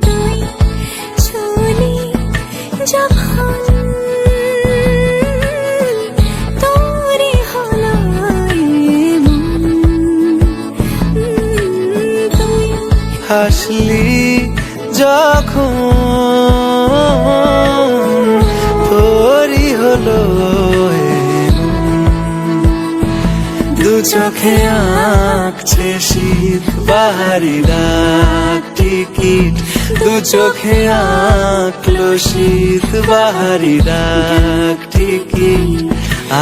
তুই ছুলি যখন তোরই হলো এমন তুই হাসলি যখন তোরই হলো দু চোখে আঁকছে শীত বাহারি ডাক টিকিট দু চোখে আঁকলো শীত বাহারি ডাক টিকিট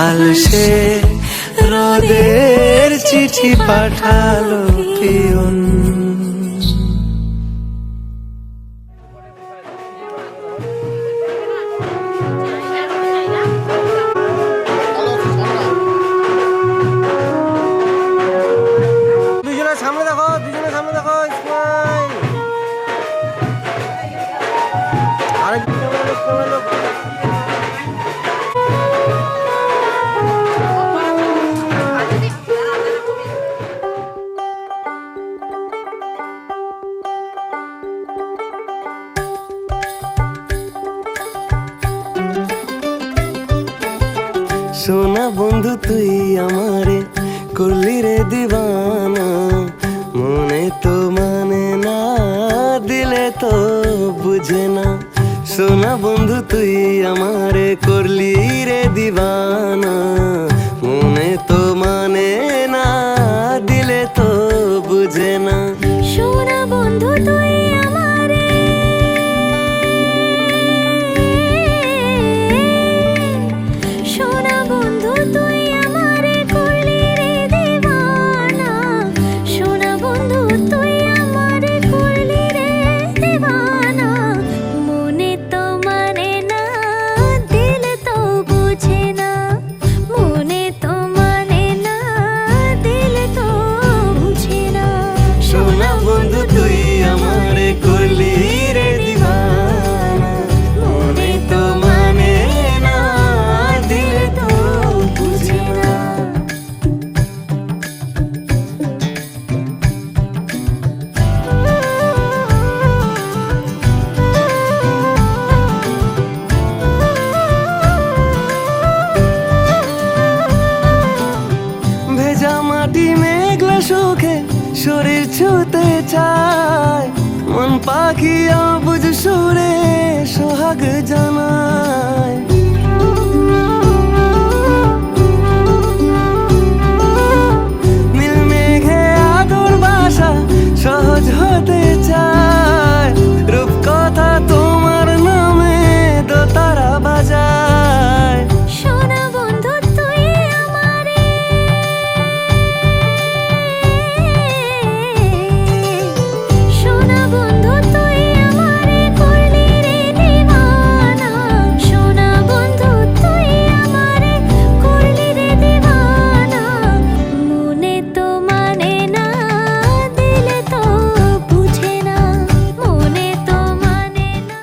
আলসে রোদের চিঠি পাঠালো পিয়ন সোনা বন্ধু তুই আমারে করলি রে দিবানা, মনে তো মানে না দিলে তো বুঝে না। সোনা বন্ধু তুই আমারে করলি রে দিবানা, মনে তো মানে না দিলে তো বুঝে না। সোনা বন্ধু তুই আমারে সোনা বন্ধু তুই আমারে করলি রে দিবানা, সোনা বন্ধু তুই আমারে করলি রে দিবানা, মনে তো মানে না দিলে তো বুঝে না, মনে তো মানে না দিলে তো বুঝে না। সোনা বন্ধু তুই আমারে করলি রে দিবানা, মনে তো মানে না দিলে তো বুঝে না। ভেজা মাটি মেঘলা সুখে শরীর ছুতে চায়, মন পাখি অবুঝ সুরে সোহাগ জানায়। নীল মেঘে আদর বাসা সহজ হতে চায়, রূপকথা তোমার নামে দোতারা বাজায়। সোনা বন্ধু তুই আমারে সোনা বন্ধু তুই আমারে করলি রে দিবানা, সোনা বন্ধু তুই আমারে করলি রে দিবানা, মনে তো মানে না দিলে তো বুঝে না, মনে তো মানে না।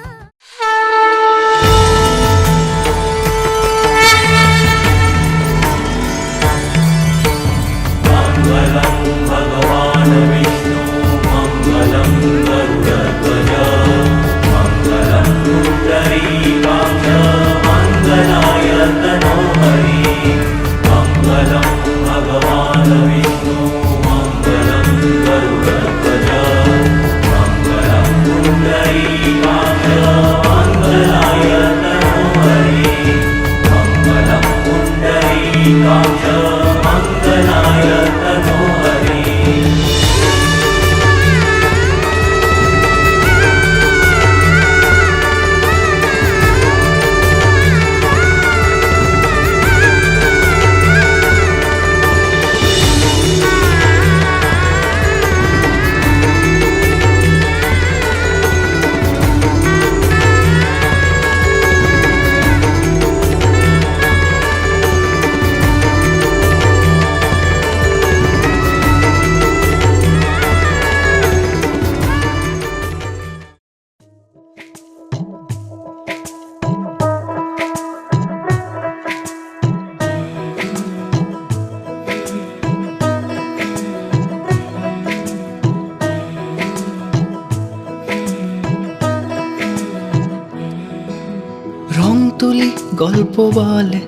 রং তুলি গল্প বলে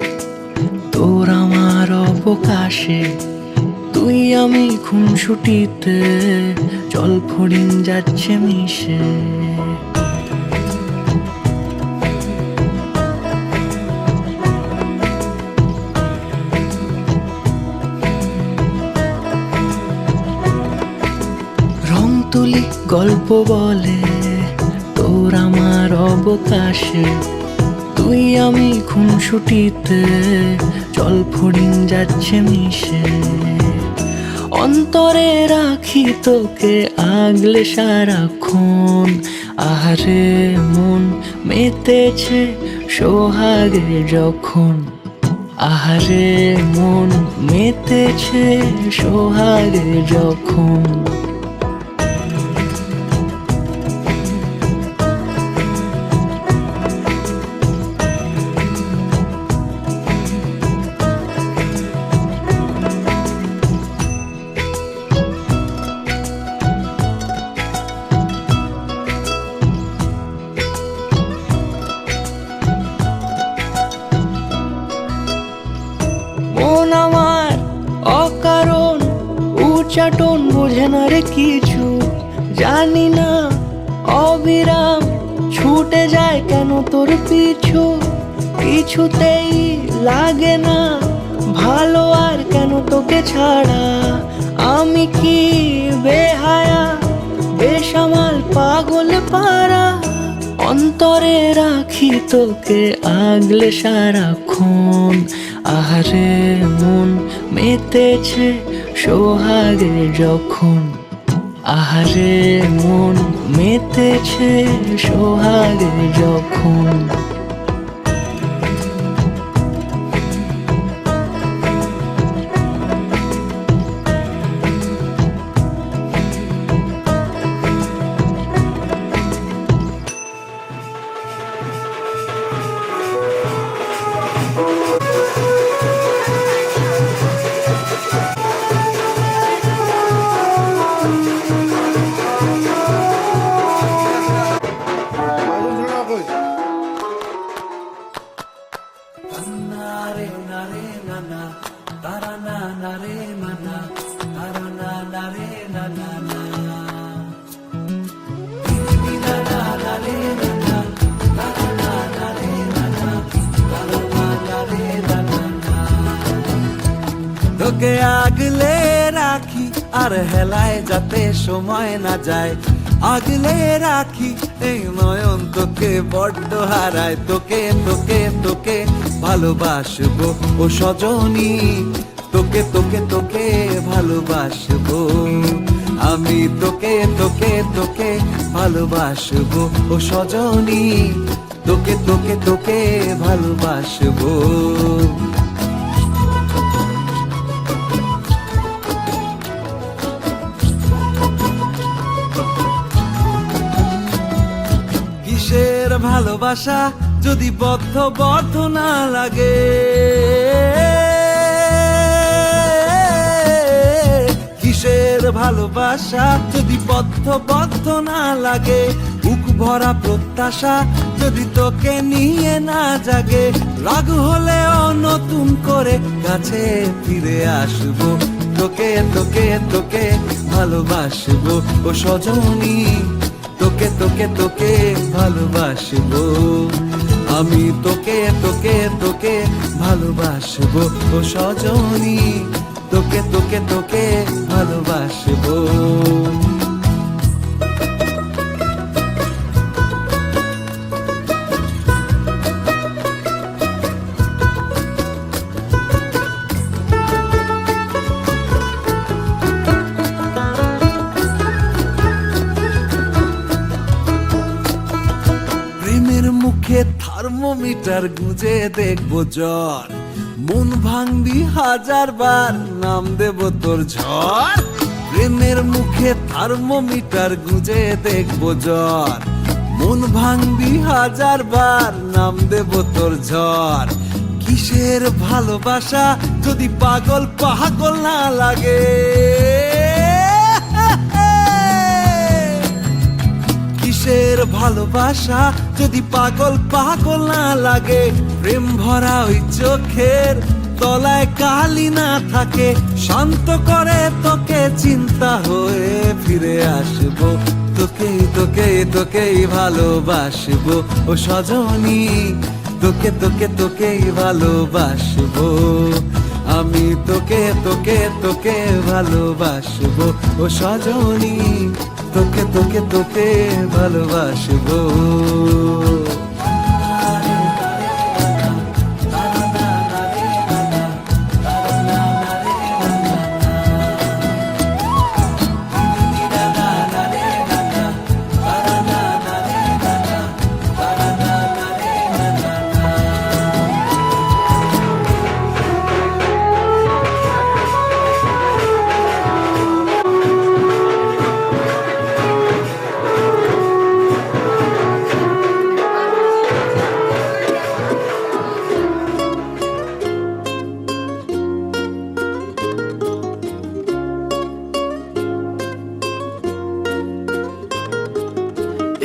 তোর আমার অবকাশে, তুই আমি খুনসুটিতে জল ফড়িং যাচ্ছে মিশে। রং তুলি গল্প বলে তোর আমার অবকাশে, তুই আমি খুনসুটিতে জল ফড়িং যাচ্ছে মিশে। অন্তরে রাখি তোকে আগলে সারাক্ষণ, আহারে মন মেতেছে সোহাগে যখন, আহারে মন মেতেছে সোহাগে যখন। মন আমার অকারণ উচ্চাটন বোঝে না রে কিছু, জানি না অবিরাম ছুটে যায় কেন তোর পিছু, কিছুতেই লাগে না ভালো আর কেন তোকে ছাড়া। আমি কি বেহায়া বেসামাল পাগল পারা, অন্তরে রাখি তোকে আগলে সারাক্ষণ। আহারে মন মেতেছে সোহাগে যখন, আহারে মন মেতেছে সোহাগে যখন। তোকে আগলে রাখি আর হেলায় যাতে সময় না যায়, আগলে রাখি এই নয়ন তোকে বড্ড হারায়। তোকে তোকে তোকে ভালোবাসবো ও সজনী, তোকে তোকে তোকে ভালোবাসবো আমি, তোকে তোকে তোকে ভালোবাসবো ও সজনী, তোকে তোকে তোকে ভালোবাসবো। কিসের ভালোবাসা যদি বদ্ধ বদ্ধ না লাগে, কিসের ভালোবাসা যদি বদ্ধ বদ্ধ না লাগে, বুক ভরা প্রত্যাশা যদি তোকে নিয়ে না জাগে, রাগ হলেও নতুন করে কাছে ফিরে আসবো, তোকে তোকে তোকে ভালোবাসবো ও সজনী, তোকে তোকে তোকে ভালোবাসবো আমি, তোকে তোকে তোকে ভালোবাসবো ও সজনী, তোকে তোকে তোকে ভালোবাসবো। মুখে থার্মোমিটার গুঁজে দেখবো জ্বর, মন ভাঙবি হাজার বার নাম দেব তোর ঝড়। প্রেমের মুখে থার্মোমিটার গুঁজে দেখবো জ্বর, মন ভাঙবি হাজার বার নাম দেব তোর ঝড়। কিসের ভালোবাসা যদি পাগল পাগল না লাগে, কিসের ভালোবাসা যদি পাগল পাগল না লাগে, প্রেম ভরা ওই চোখের তলায় কালি না থাকে, শান্ত করে তোকে চিন্তা হয়ে ফিরে আসবো, তোকে তোকে তোকেই ভালোবাসবো ও সজনী, তোকে তোকে তোকেই ভালোবাসবো আমি, তোকে তোকে তোকে ভালোবাসবো ও সজনী, তোকে তোকে তোকে ভালোবাসবো।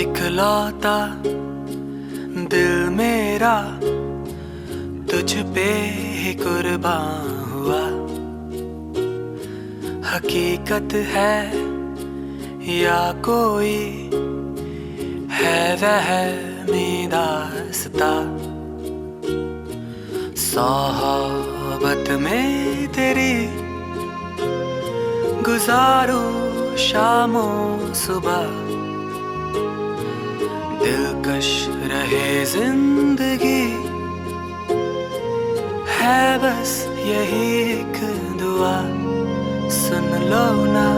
इकलौता दिल मेरा तुझ पे ही कुर्बान हुआ। हकीकत है या कोई है वहमी दास्ता, सोहबत में तेरी गुजारो शामो सुबह। दिलकश रहे जिंदगी है बस यही एक दुआ, सुन लो ना।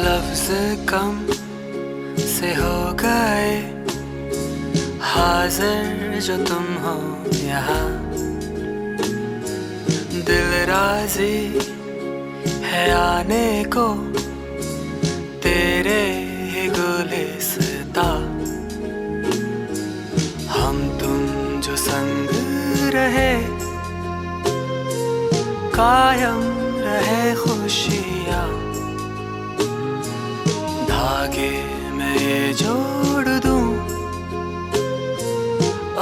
लफ्ज कम से हो गए हाजिर जो तुम हो यहाँ। दिल राजी है आने को तेरे ही गुलिस्ता। हम तुम जो संग रहे कायम रहे खुशियाँ। धागे में ये जोड़ दूं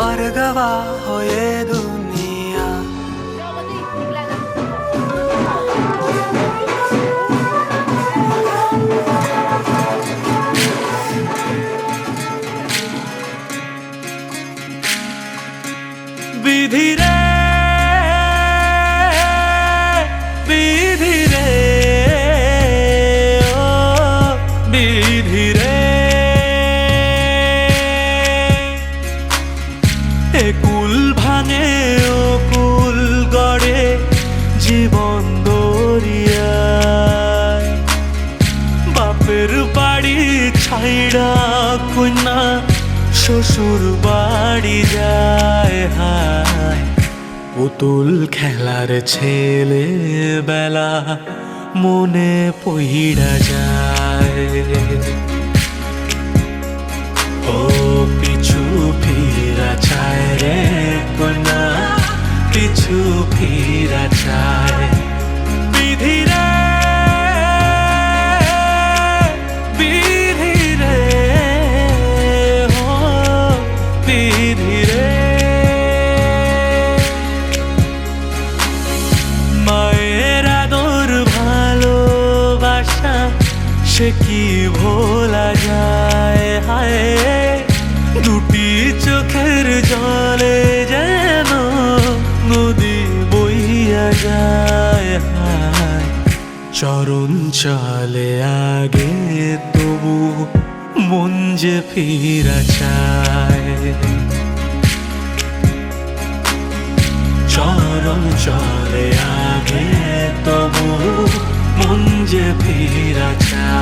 और गवाह हो ये दुनिया। विधि रे विधि रे ओ विधि रे, এ কুল ভাঙে ও কুল গড়ে জীবন দরিয়ায়। বাপের বাড়ি ছাইড়া কন্যা শ্বশুর বাড়ি যায় হায়। পুতুল খেলার ছেলে বেলা মনে পইড়া যায়। ও পিছু ফিরা চায় রে কন্যা, পিছু ফিরা চায়। বিধি রে বিধি রে ও বিধি রে, মায়ের আদর ভালোবাসা সে কি ভোলা যায় হায়। দুটি চোখের জলে যেন নদী বইয়া যায় হায়। চরণ চলে আগে তবু মন যে ফিরা চায়। চরণ চলে আগে তবু মন যে ফিরা চায়।